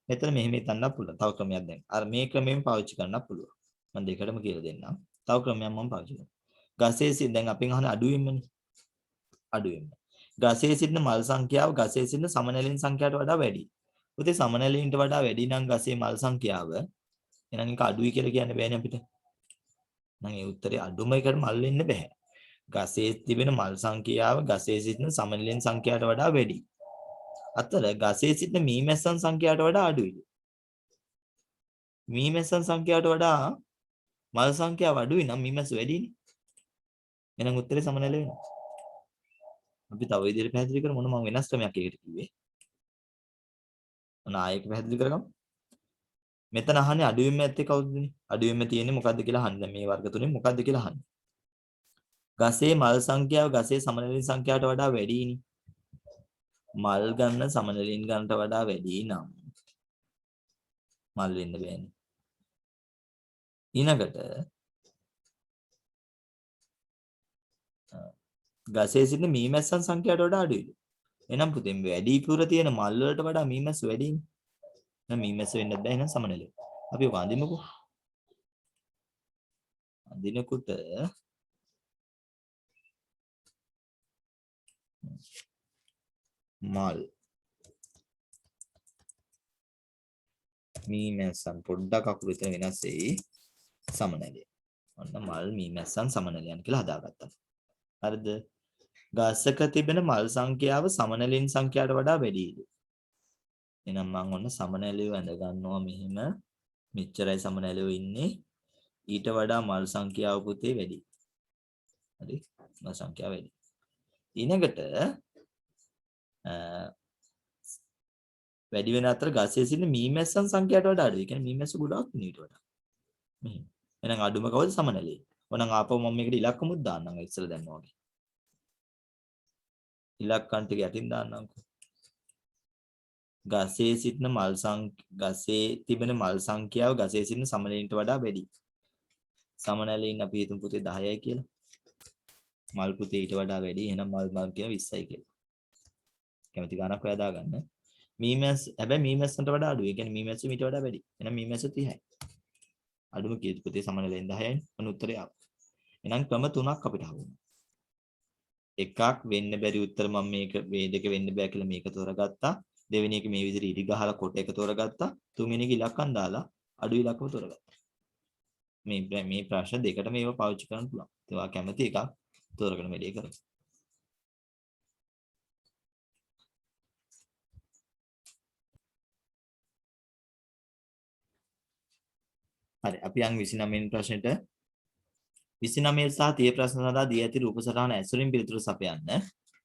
මෙතන මෙහෙම හිතන්න පුළුවන්. තව ක්‍රමයක් දැන්. අර මේ ක්‍රමයෙන් පාවිච්චි කරන්න පුළුවන්. මම දෙකටම කියලා දෙන්නම්. තව ක්‍රමයක් මම පාවිච්චි කරනවා. ගසේ සිටින දැන් අපෙන් අහන්නේ අඩුවෙන්මනේ. අඩුවෙන්ම. ගසේ සිටින මල් සංඛ්‍යාව ගසේ සිටින සමනලින් සංඛ්‍යාවට වඩා වැඩි. පුතේ සමනැලීන්ට වඩා වැඩි නම් ගසේ මල් සංඛ්‍යාව එහෙනම් ඒක අඩුයි කියලා කියන්න බෑනේ අපිට. නම් ඒ උත්තරේ අඩුම එකට මල් වෙන්න බෑ. ගසේ තිබෙන මල් සංඛ්‍යාව ගසේ සිටින සමනැලීන් සංඛ්‍යාවට වඩා වැඩි. අතර ගසේ සිටින මීමැස්සන් සංඛ්‍යාවට වඩා අඩුයි. මීමැස්සන් සංඛ්‍යාවට වඩා මල් සංඛ්‍යාව අඩුයි නම් මීමැස්ස වැඩිනේ. එහෙනම් උත්තරේ සමනැල වෙනවා. අපි තව විදිහට පැහැදිලි කරමු මොන මම වෙනස් ක්‍රමයක් ඒකට කිව්වේ. මොන ආයෙක පැහැදිලි කරගමු. මෙතන අහන්නේ අඩුවෙන්ම ඇත්තේ කවුදනේ? අඩුවෙන්ම තියෙන්නේ මොකද්ද කියලා අහන්නේ. දැන් මේ වර්ග තුනෙන් මොකද්ද කියලා අහන්නේ. ගසේ මල් සංඛ්‍යාව ගසේ සමනලින් සංඛ්‍යාවට වඩා වැඩිනේ. මල් ගන්න සමනලින් ගන්නට වඩා වැඩි නම් මල් වෙන්න බෑනේ. ඊළඟට ගසේ සිටින මීමැස්සන් සංඛ්‍යාවට වඩා අඩුයි. එහෙනම් පුතේ වැඩිපුර තියෙන මල් වලට වඩා මීමැස්ස වැඩිනේ. එහෙනම් මීමැස්ස වෙන්න බෑ එහෙනම් සමනලින්. අපි ඔක අඳිමුකෝ. අඳිනකොට මල් මීමැස්සන් පොඩ්ඩක් අකුරු විතර වෙනස් වෙයි සමනලිය. ඔන්න මල් මීමැස්සන් සමනලියන් කියලා හදාගත්තා. හරිද? ගසක තිබෙන මල් සංඛ්‍යාව සමනලින් සංඛ්‍යාවට වඩා වැඩිද? එහෙනම් මම ඔන්න සමනලිය වැඳ ගන්නවා මෙහෙම. මෙච්චරයි සමනලිය ඉන්නේ. ඊට වඩා මල් සංඛ්‍යාව පුතේ වැඩි. හරි? මල් සංඛ්‍යාව වැඩි. ඊළඟට වැඩි වෙන අතර ගසේ සිටින මීමැස්සන් සංඛ්‍යාවට වඩා අඩුයි. ඒ කියන්නේ මීමැස්ස ගොඩක් වෙන ඊට වඩා. මෙහෙම. එහෙනම් අඩුම කවුද? සමනලිය. ඕනනම් ආපහු මම මේකට ඉලක්කමුත් දාන්නම් ඉස්සෙල්ලා දැම්මා වගේ. ඉලක්කම් ටික යටින් දාන්නම්කෝ. ගසේ සිටින ගසේ තිබෙන මල් සංඛ්‍යාව ගසේ සිටින සමනලින්ට වඩා වැඩි. සමනලින් අපි හිතමු පුතේ 10යි කියලා. මල් පුතේ ඊට වඩා වැඩි. එහෙනම් මල් කියන 20යි කියලා. කැමති ගානක් ඔයා දාගන්න. හැබැයි මීමැස්සන්ට වඩා අඩුයි. ඒ කියන්නේ මීමැස්ස ඊට වඩා වැඩි. එහෙනම් මීමැස්ස 30යි. අඩුම කීයද පුතේ සමනලින් 10යි. අනු උත්තරය ආවා. එහෙනම් ක්‍රම තුනක් අපිට හම්බුණා. එකක් වෙන්න බැරි උත්තර මම මේක මේ දෙක වෙන්න බෑ කියලා මේක තෝරගත්තා. දෙවෙනි එක මේ විදිහට ඉරි ගහලා කොට එක තෝරගත්තා. තුන්වෙනි එක ඉලක්කම් දාලා අඩු ඉලක්කම තෝරගත්තා. මේ ප්‍රශ්න දෙකට මේව පාවිච්චි කරන්න පුළුවන්. ඒවා කැමති එකක් තෝරගෙන වැඩේ කරමු. හරි අපි යන් 29 වෙනි ප්‍රශ්නෙට 29 සහ 30 ප්‍රශ්න සඳහා දී ඇති රූප සටහන ඇසුරින් පිළිතුරු සපයන්න.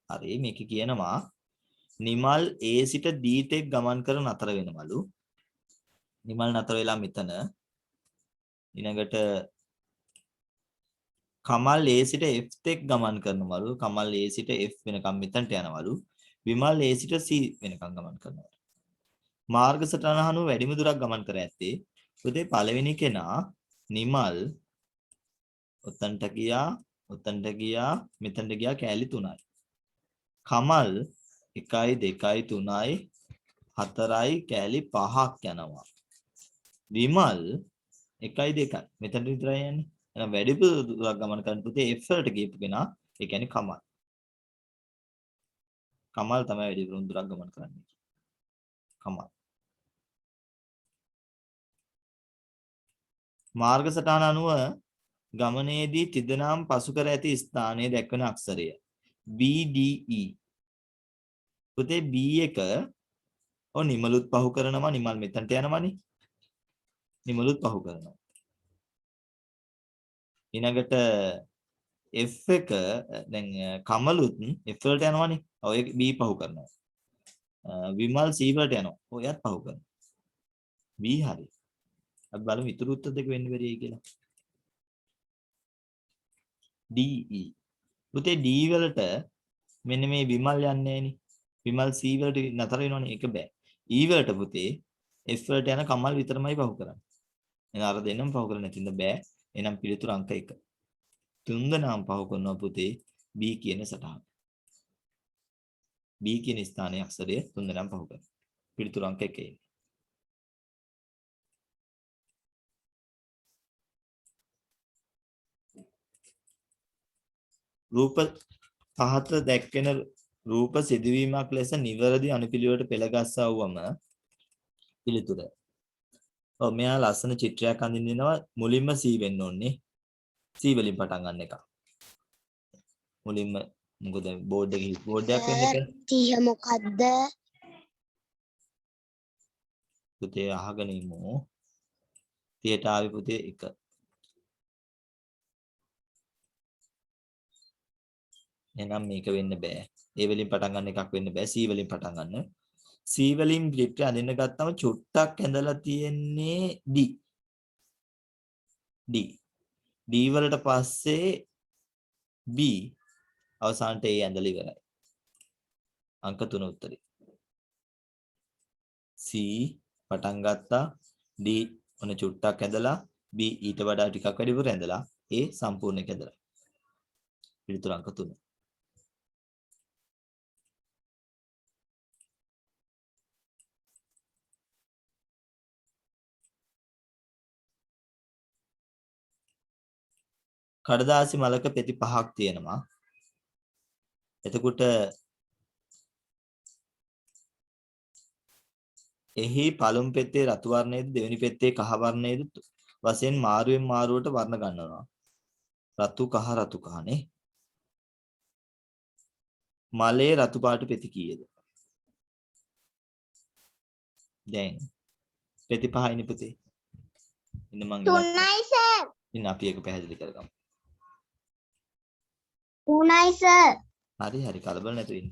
හරි මේක කියනවා නිමල් A සිට D තෙක් ගමන් කර නතර වෙනවලු. නිමල් නතර වෙලා මෙතන. ඊළඟට කමල් A සිට F තෙක් ගමන් කරනවලු. කමල් A සිට F වෙනකම් මෙතනට යනවලු. විමල් A සිට C වෙනකම් ගමන් කරනවා. මාර්ග සටහන අනුව වැඩිම දුරක් ගමන් කර ඇත්තේ පුතේ පළවෙනි කෙනා නිමල් ඔතනට ගියා මෙතනට ගියා කෑලි 3යි. කමල් 1යි 2යි 3යි 4යි කෑලි 5ක් යනවා. විමල් 1යි 2යි මෙතනට විතරයි යන්නේ. එහෙනම් වැඩිපුර දුරක් ගමන් කරන පුතේ F වලට ගියපු කෙනා ඒ කියන්නේ කමල්. කමල් තමයි වැඩිපුර දුරක් ගමන් කරන්නේ. කමල්. මාර්ග සටහන අනුව ගමනේදී තිදෙනාම පසු කර ඇති ස්ථානයේ දැක්වෙන අක්ෂරය BDE. පුතේ B එක නිමලුත් පහු කරනවා. නිමල් මෙතනට යනවනේ. නිමලුත් පහු කරනවා. ඊළඟට F එක දැන් කමලුත් F වලට යනවනේ. ඔය B පහු කරනවා. විමල් C වලට යනවා. ඔයත් පහු කරනවා. B හරි. අපි බලමු ඉතුරු උත්තර දෙක වෙන්න බැරියි කියලා. DE. පුතේ D වලට මෙන්න මේ විමල් යන්නේ නෑනේ. විමල් C වලට නතර වෙනවනේ. ඒක බෑ. E වලට පුතේ F වලට යන කමල් විතරමයි පහු කරන්නේ. එහෙනම් අර දෙන්නම පහු කරන්නේ නැතිනම් බෑ. එහෙනම් පිළිතුරු අංක 1. තුන්දෙනාම පහු කරනවා පුතේ B කියන සටහන. B කියන ස්ථානයේ අක්ෂරය තුන්දෙනාම පහු කරනවා. පිළිතුරු අංක 1. රූප පහත දැක්වෙන රූප සිදුවීමක් ලෙස නිවැරදි අනුපිළිවෙලට පෙළගස්සා වුවම පිළිතුර. ඔව් මෙයා ලස්සන චිත්‍රයක් අඳින්නවා මුලින්ම C වෙන්න ඕනේ. C වලින් පටන් ගන්න එක. මුලින්ම මොකද බෝඩ් එකේ බෝඩ් එකක් වෙන්න එපා. 30 මොකද්ද? පුතේ අහගෙන ඉමු. 30ට ආවේ පුතේ 1. එහෙනම් මේක වෙන්න බෑ. A වලින් පටන් ගන්න එකක් වෙන්න බෑ. C වලින් පටන් ගන්න. C වලින් චිත්‍රය අඳින්න ගත්තම චුට්ටක් ඇඳලා තියෙන්නේ D. D. D වලට පස්සේ B අවසානට A ඇඳලා ඉවරයි. අංක 3 උත්තරේ. C පටන් ගත්තා D ඔන්න චුට්ටක් ඇඳලා B ඊට වඩා ටිකක් වැඩිපුර ඇඳලා A සම්පූර්ණ එක ඇඳලා. පිළිතුර අංක 3. කඩදාසි මලක පෙති 5ක් තියෙනවා. එතකොට එහි පළමු පෙත්තේ රතු වර්ණයේද දෙවෙනි පෙත්තේ කහ වර්ණයේද වශයෙන් මාරුවෙන් මාරුවට වර්ණ ගන්නවා. රතු කහනේ. මලේ රතු පාට පෙති කීයද? දැන් පෙති 5යිනේ පුතේ. ඉන්න මං 3යි සර්. ඉන්න අපි ඒක පැහැදිලි කරගමු. 3යි සර්. හරි කලබල නැතුව ඉන්න.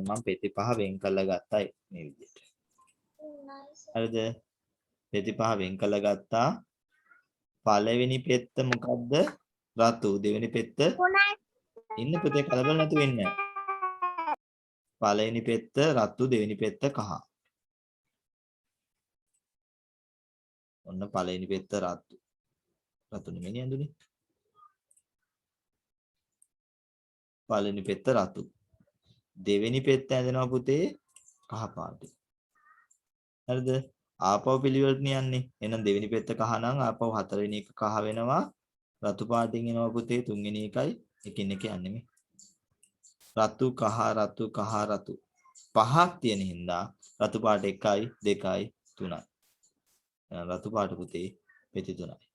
මම පෙති 5 වෙන් කරලා ගත්තා මේ විදිහට. හරිද? පෙති 5 වෙන් කරලා ගත්තා. පළවෙනි පෙත්ත මොකද්ද? රතු. දෙවෙනි පෙත්ත ඉන්න පුතේ කලබල නැතුව ඉන්න. පළවෙනි පෙත්ත රතු, දෙවෙනි පෙත්ත කහ. ඔන්න පළවෙනි පෙත්ත රතු. රතු නෙමෙයි ඇඳුනේ. පළවෙනි පෙත්ත රතු. දෙවෙනි පෙත්ත ඇඳෙනවා පුතේ කහ පාටයි. හරිද? ආපහු පිළිවෙලට යන්නේ. එහෙනම් දෙවෙනි පෙත්ත කහ නම් ආපහු හතරවෙනි එක කහ වෙනවා. රතු පාටින් එනවා පුතේ තුන්වෙනි එකයි එකින් එක යන්නේ මේ. රතු කහ රතු කහ රතු. පහක් තියෙන හින්දා රතු පාට 1යි 2යි 3යි. රතු පාට පුතේ පෙති 3යි.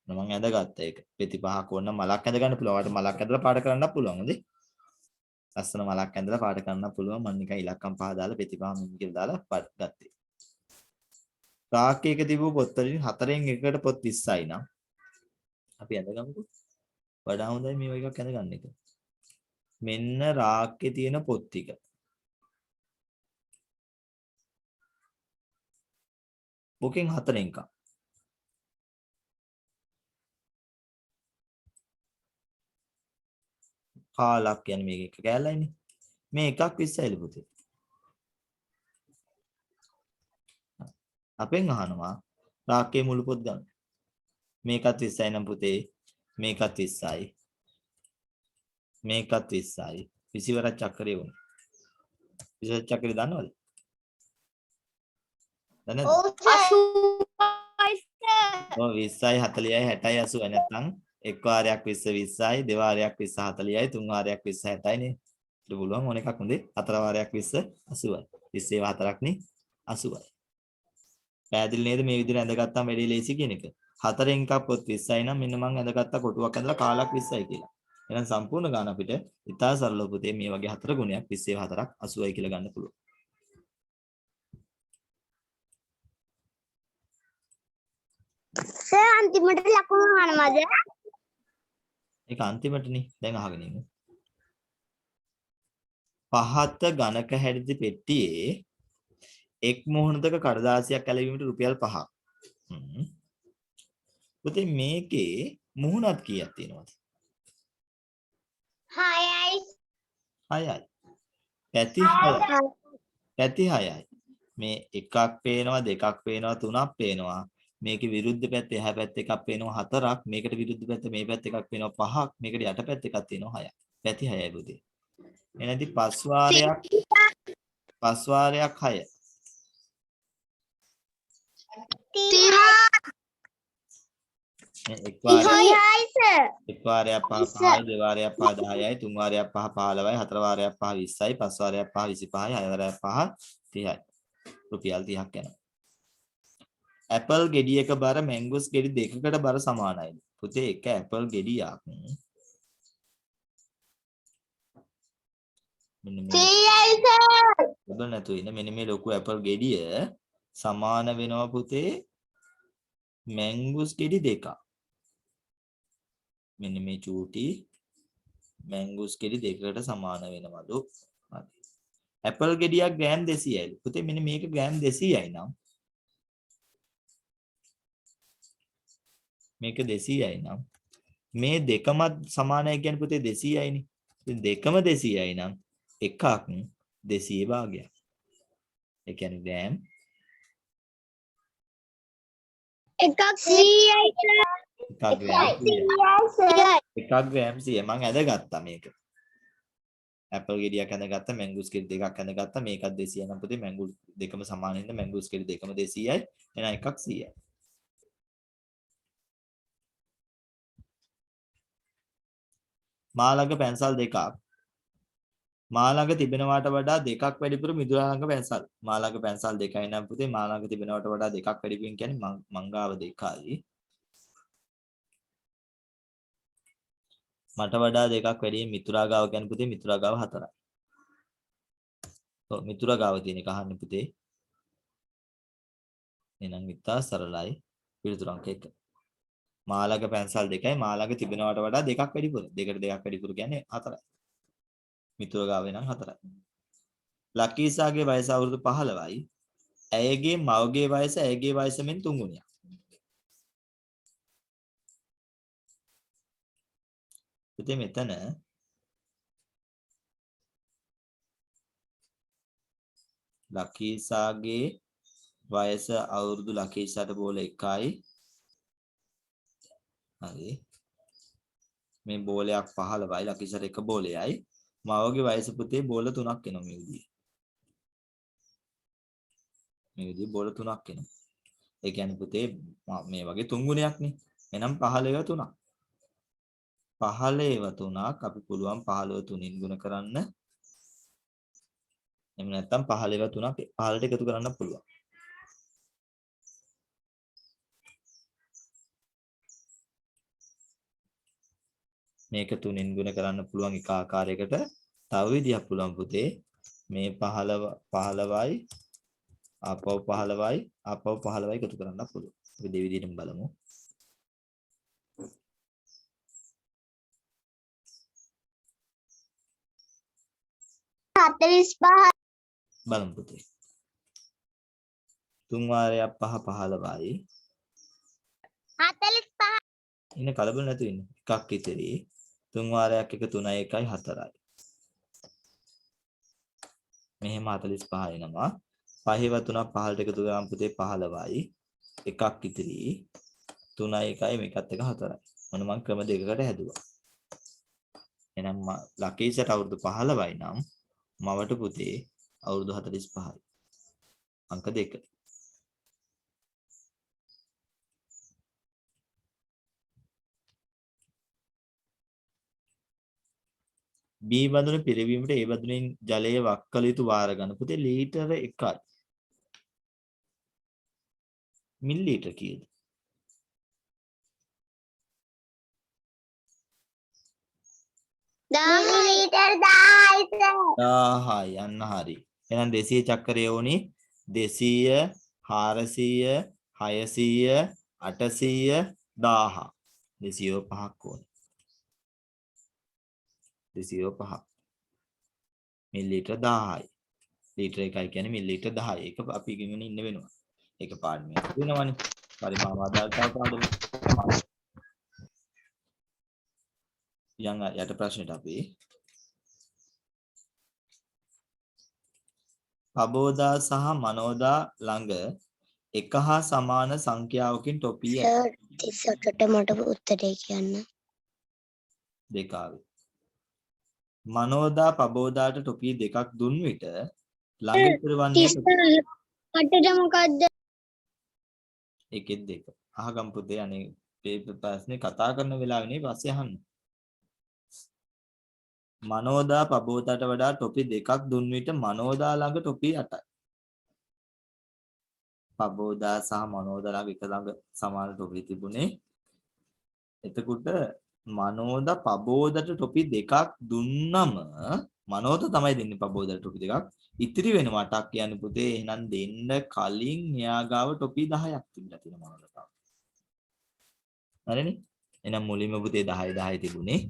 මම ඇඳගත්ත එක. පෙති 5ක් ඕන මලක් ඇඳ ගන්න පුළුවන්. වට මලක් ඇඳලා පාට කරන්නත් පුළුවන්. හොඳේ. ලස්සන මලක් ඇඳලා පාට කරන්න පුළුවන්. මම නිකන් ඉලක්කම් 5 දාලා පෙති 5 මෙන්න කියලා දාලා පාට ගත්තේ. රාක්කයක තිබූ පොත් වලින් 4න් එකකට පොත් 20යි නම් අපි ඇඳගමුකෝ. වඩා හොඳයි මේ වගේ එකක් ඇඳගන්න එක. මෙන්න රාක්කේ තියෙන පොත් ටික. බොකෙන් 4න් එකක්. කාලක් කියන්නේ මේක එක කෑල්ලයිනේ. මේ එකක් 20යිලු පුතේ. අපෙන් අහනවා රාක්කේ මුළු පොත් ගන්න. මේකත් 20යි නම් පුතේ මේකත් 20යි. මේකත් 20යි. 20 වරක් චක්‍රේ වුණා. 20 චක්‍රේ දන්නවද? දන්නවද? ඔව් සර්. 20යි 40යි 60යි 80යි නැත්නම් එක් වාරයක් 20 20යි දෙවාරයක් 20 40යි තුන් වාරයක් 20 60යි නේ. ඒක පුළුවන් ඕන එකක් හොඳේ. හතර වාරයක් 20 80යි. 20 ඒවා හතරක් නේ 80යි. පැහැදිලි නේද මේ විදිහට ඇඳගත්තාම වැඩි ලේසි කියන එක. 4න් එකක් පොත් 20යි නම් මෙන්න මම ඇඳගත්තා කොටුවක් ඇඳලා කාලක් 20යි කියලා. එහෙනම් සම්පූර්ණ ගාන අපිට ඉතා සරල පුතේ මේ වගේ හතර ගුණයක් 20 ඒවා හතරක් 80යි කියලා ගන්න පුළුවන්. සර් අන්තිමට ලකුණු අහනවද? ඒක අන්තිමටනේ දැන් අහගෙන ඉමු. පහත ඝනක හැඩි පෙට්ටියේ එක් මොහොනක කඩදාසියක් ඇලවීමට රුපියල් 5ක්. පුතේ මේකේ මුහුණක් කීයක් තියෙනවද? 6යි. 6යි. පැති 6යි. පැති 6යි. මේ එකක් පේනවා දෙකක් පේනවා තුනක් පේනවා. මේකේ විරුද්ධ පැත්ත එහා පැත්ත එකක් පේනවා 4ක්. මේකට විරුද්ධ පැත්ත මේ පැත්ත එකක් පේනවා 5ක්. මේකට යට පැත්ත එකක් තියෙනවා 6ක්. පැති 6යි පුතේ. එනදී පස් වාරයක් 6. 30. මේ එක් වාරයක් හයි සර්. එක් වාරයක් 5 5යි දෙ වාරයක් 5 10යි තුන් වාරයක් 5 15යි හතර වාරයක් 5 20යි පස් වාරයක් 5 25යි හය වාරයක් 5 30යි රුපියල් 30ක් යනවා. ඇපල් ගෙඩියක බර මැංගෝස් ගෙඩි දෙකකට බර සමානයි. පුතේ එක ඇපල් ගෙඩියක් මෙන්න මේ සීයයි සර්. ඔබ නැතු ඉන්න මෙන්න මේ ලොකු ඇපල් ගෙඩිය සමාන වෙනවා පුතේ මැංගෝස් ගෙඩි දෙකක්. මෙන්න මේ චූටි මැංගෝස් ගෙඩි දෙකකට සමාන වෙනවලු. හරි. ඇපල් ගෙඩියක් ග්‍රෑම් 200යි. පුතේ මෙන්න මේක ග්‍රෑම් 200යි නම් මේක 200යි නම් මේ දෙකම සමානයි කියන්නේ පුතේ 200යිනේ. ඉතින් දෙකම 200යි නම් එකක් 200 භාගයක්. ඒ කියන්නේ ග්‍රෑම් එකක් සීයයි සර්. එකක් ග්‍රෑම් 100යි. සීයයි සර්. එකක් ග්‍රෑම් 100යි. මම ඇදගත්තා මේක. ඇපල් ගෙඩියක් ඇඳගත්තා මැංගෝස් ගෙඩි දෙකක් ඇඳගත්තා මේකත් 200 නම් පුතේ මැංගෝ දෙකම සමාන හින්දා මැංගෝස් ගෙඩි දෙකම 200යි එහෙනම් එකක් 100යි. මා ළඟ පැන්සල් දෙකක් මා ළඟ තිබෙනවාට වඩා දෙකක් වැඩිපුර මිදුලා ළඟ පැන්සල්. මා ළඟ පැන්සල් දෙකයි නම් පුතේ මා ළඟ තිබෙනවාට වඩා දෙකක් වැඩිපින් කියන්නේ මංගාව දෙකයි. මට වඩා දෙකක් වැඩි මිතුරා ගාව කියන්නේ පුතේ මිතුරා ගාව 4යි. ඔව් මිතුරා ගාව තියෙන එක අහන්නේ පුතේ. එහෙනම් ඉතා සරලයි පිළිතුරු අංක 1. මා ළඟ පැන්සල් දෙකයි මා ළඟ තිබෙනවාට වඩා දෙකක් වැඩිපුර. දෙකට දෙකක් වැඩිපුර කියන්නේ 4යි. මිතුරා ගාව වෙනම් 4යි. ලකීසාගේ වයස අවුරුදු 15යි. ඇයගේ මවගේ වයස ඇයගේ වයසෙන් 3 ගුණයක්. පුතේ මෙතන ලකීසාගේ වයස අවුරුදු ලකීසාට බෝල 1යි. හරි. මේ බෝලයක් 15යි ලකීසාට 1 බෝලයයි. මවගේ වයස පුතේ බෝල 3ක් එනවා මේ විදිහේ. මේ විදිහේ බෝල 3ක් එනවා. ඒ කියන්නේ පුතේ මේ වගේ 3 ගුණයක් නේ. එහෙනම් 15 3ක්. 15 3ක් අපි පුළුවන් 15 3න් ගුණ කරන්න. එහෙම නැත්නම් 15 3ක් 15ට එකතු කරන්න පුළුවන්. මේක 3න් ගුණ කරන්න පුළුවන් එක ආකාරයකට. තව විදියක් පුළුවන් පුතේ. මේ 15යි ආපහු 15යි ආපහු 15යි එකතු කරන්න පුළුවන්. අපි දෙවි විදිහටම බලමු. බලමු පුතේ. 3 වාරයක් 5 15යි. 45. ඉන්න කලබල නැතු ඉන්න. එකක් ඉතිරි. 3 වාරයක් 1 3යි 1යි 4යි. මෙහෙම 45 එනවා. 5 3ක් 15ට එකතු කරාම පුතේ 15යි. එකක් ඉතිරි. 3යි 1යි මේකත් එක 4යි. මොන මං ක්‍රම දෙකකට හැදුවා. එහෙනම් ලකීසට අවුරුදු 15යි නම් මවට පුතේ අවුරුදු 45යි. අංක 2. බී බඳුන පිරවීමට ඒ බඳුනෙන් ජලය වක් කළ යුතු වාර ගන්න පුතේ ලීටර 1යි. මිලිලීටර කීයද? Millilitre 10යි sir. 1000යි යන්න හරි. එහෙනම් 200 චක්‍රය වුණේ 200 400 600 800 1000. 205ක් ඕනේ. 205. මිලිලීටර 1000යි. ලීටර 1යි කියන්නේ මිලිලීටර 10යි. ඒක අපි ඉගෙන ඉන්න වෙනවා. ඒක පාඩමේ වෙනවනේ. පරිමාණ ආධාරිතව පාඩම. යට ප්‍රශ්නෙට අපි පබෝදා සහ මනෝදා ළඟ එක හා සමාන සංඛ්‍යාවකින් ටොපී සර් 38ට මට උත්තරේ කියන්න. දෙකාවේ. මනෝදා පබෝදාට ටොපී දෙකක් දුන් විට ළඟ ඉතුරු වන්නේ 38ට මොකද්ද? එකෙත් දෙක. අහගම් පුතේ අනේ පේපර් ප්‍රශ්නේ කතා කරන වෙලාවේ නේ පස්සේ අහන්න. මනෝදා පබෝදාට වඩා ටොපි දෙකක් දුන් විට මනෝදා ළඟ ටොපි 8යි. පබෝදා සහ මනෝදා ළඟ එක ළඟ සමාන ටොපි තිබුණේ. එතකොට මනෝදා පබෝදාට ටොපි දෙකක් දුන්නම මනෝද තමයි දෙන්නේ පබෝදාට ටොපි දෙකක්. ඉතිරි වෙන 8ක් කියන්නේ පුතේ එහෙනම් දෙන්න කලින් එයා ගාව ටොපි 10ක් තිබිලා තියෙනවා මනෝදා. හරිනේ? එහෙනම් මුලින්ම පුතේ 10 10 තිබුණේ.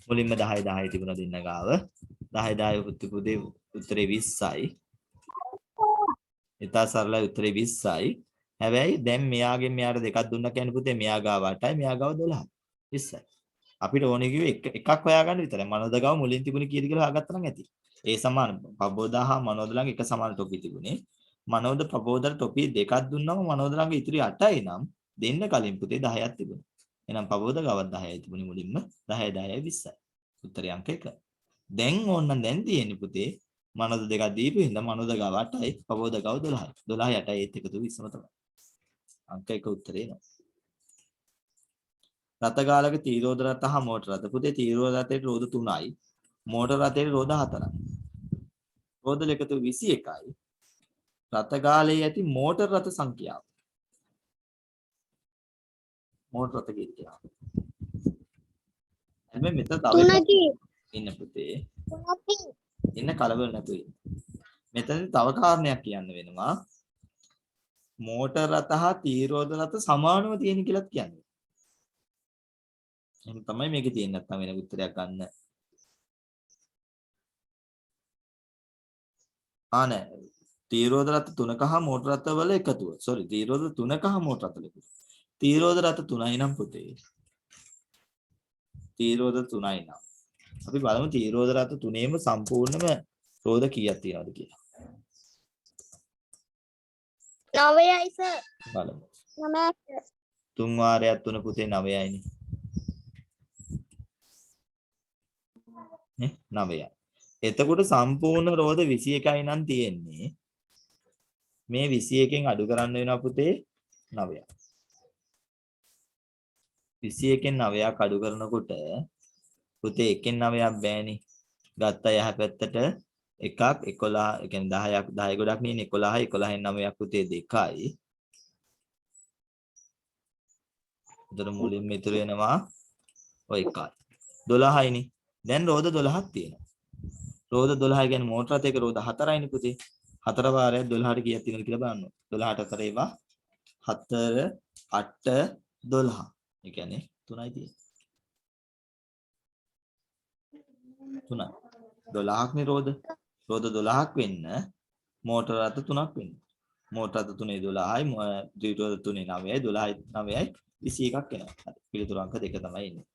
මුලින්ම 10 10 තිබුණා දෙන්න ගාව. 10 10 පුතේ උත්තරේ 20යි. ඉතා සරලයි උත්තරේ 20යි. හැබැයි දැන් මෙයාගෙන් මෙයාට දෙකක් දුන්නා කියන්නේ පුතේ මෙයා ගාව 8යි මෙයා ගාව 12යි. 20යි. අපිට ඕනේ කිව්වේ එකක් හොයාගන්න විතරයි. මනෝද ගාව මුලින් තිබුණේ කීයද කියලා හොයාගත්තා නම් ඇති. ඒ සමාන පබෝදා හා මනෝද ළඟ එක සමාන ටොපි තිබුණේ. මනෝද පබෝදාට ටොපි දෙකක් දුන්නම මනෝද ළඟ ඉතිරි 8යි නම් දෙන්න කලින් පුතේ 10ක් තිබුණා. එහෙනම් පබෝදා ගාව 10යි තිබුණේ මුලින්ම 10 10යි 20යි. උත්තරය අංක 1. දැන් ඕන්න දැන් තියෙන්නේ පුතේ මනෝද දෙකක් දීපු හින්දා මනෝද ගාව 8යි පබෝද ගාව 12යි. 12යි 8යි ඒත් එකතු 20ම තමයි. අංක 1 උත්තරේ එනවා. රථගාලක තීරෝද රථ හා මෝටර රථ. පුතේ තීරෝද රථයේ රෝද 3යි. මෝටර රථයේ රෝද 4යි. රෝද එකතු 21යි. රථගාලයේ ඇති මෝටර රථ සංඛ්‍යාව. මෝටර රථ කීයක්? හැබැයි මෙතන තව එකක් ඉන්න පුතේ. ඉන්න කලබල නැතුව ඉන්න. මෙතන තව කාරණයක් කියන්න වෙනවා. මෝටර රථ හා තීරෝද රථ සමානව තියෙන කියලාත් කියන්නේ. එහෙනම් තමයි මේකේ තියෙන්නේ නැත්නම් වෙන උත්තරයක් ගන්න. නෑ. තීරෝද රථ 3ක හා මෝටර රථ වල එකතුව. sorry තීරෝද 3ක හා මෝටර රථ වල එකතුව. තීරෝද රථ 3යි නම් පුතේ. තීරෝද 3යි නම්. අපි බලමු තීරෝද රථ 3ේම සම්පූර්ණම රෝද කීයක් තියෙනවද කියලා. 9යි සර්. බලමු. 9යි. 3 වාරයක් 3 පුතේ 9යිනේ. නේ 9යි. එතකොට සම්පූර්ණ රෝද 21යි නම් තියෙන්නේ. මේ 21කින් අඩු කරන්න වෙනවා පුතේ 9යි. 21කින් 9ක් අඩු කරනකොට පුතේ 1කින් 9ක් බෑනේ. ගත්තා යහ පැත්තට එකක් 11 ඒ කියන්නේ 10ක් 10 ගොඩක් නෙන්නේ 11යි 11න් 9ක් පුතේ 2යි. උතර මුලින්ම ඉතුරු වෙනවා ඔය එකයි. 12යිනේ. දැන් රෝද 12ක් තියෙනවා. රෝද 12 කියන්නේ මෝටර රථයක රෝද 4යිනේ පුතේ. 4 වාරයක් 12ට කීයක් තියෙනවද කියලා බලන්න. 12ට 4 ඒවා 4 8 12. ඒ කියන්නේ 3යි තියෙන්නේ. 3යි. 12ක් නේ රෝද. රෝද 12ක් වෙන්න මෝටර රථ 3ක් වෙන්න. මෝටර රථ 3ේ 12යි, ත්‍රිරෝද 3ේ 9යි, 12යි 9යි 21ක් එනවා. හරි. පිළිතුරු අංක 2 තමයි එන්නේ.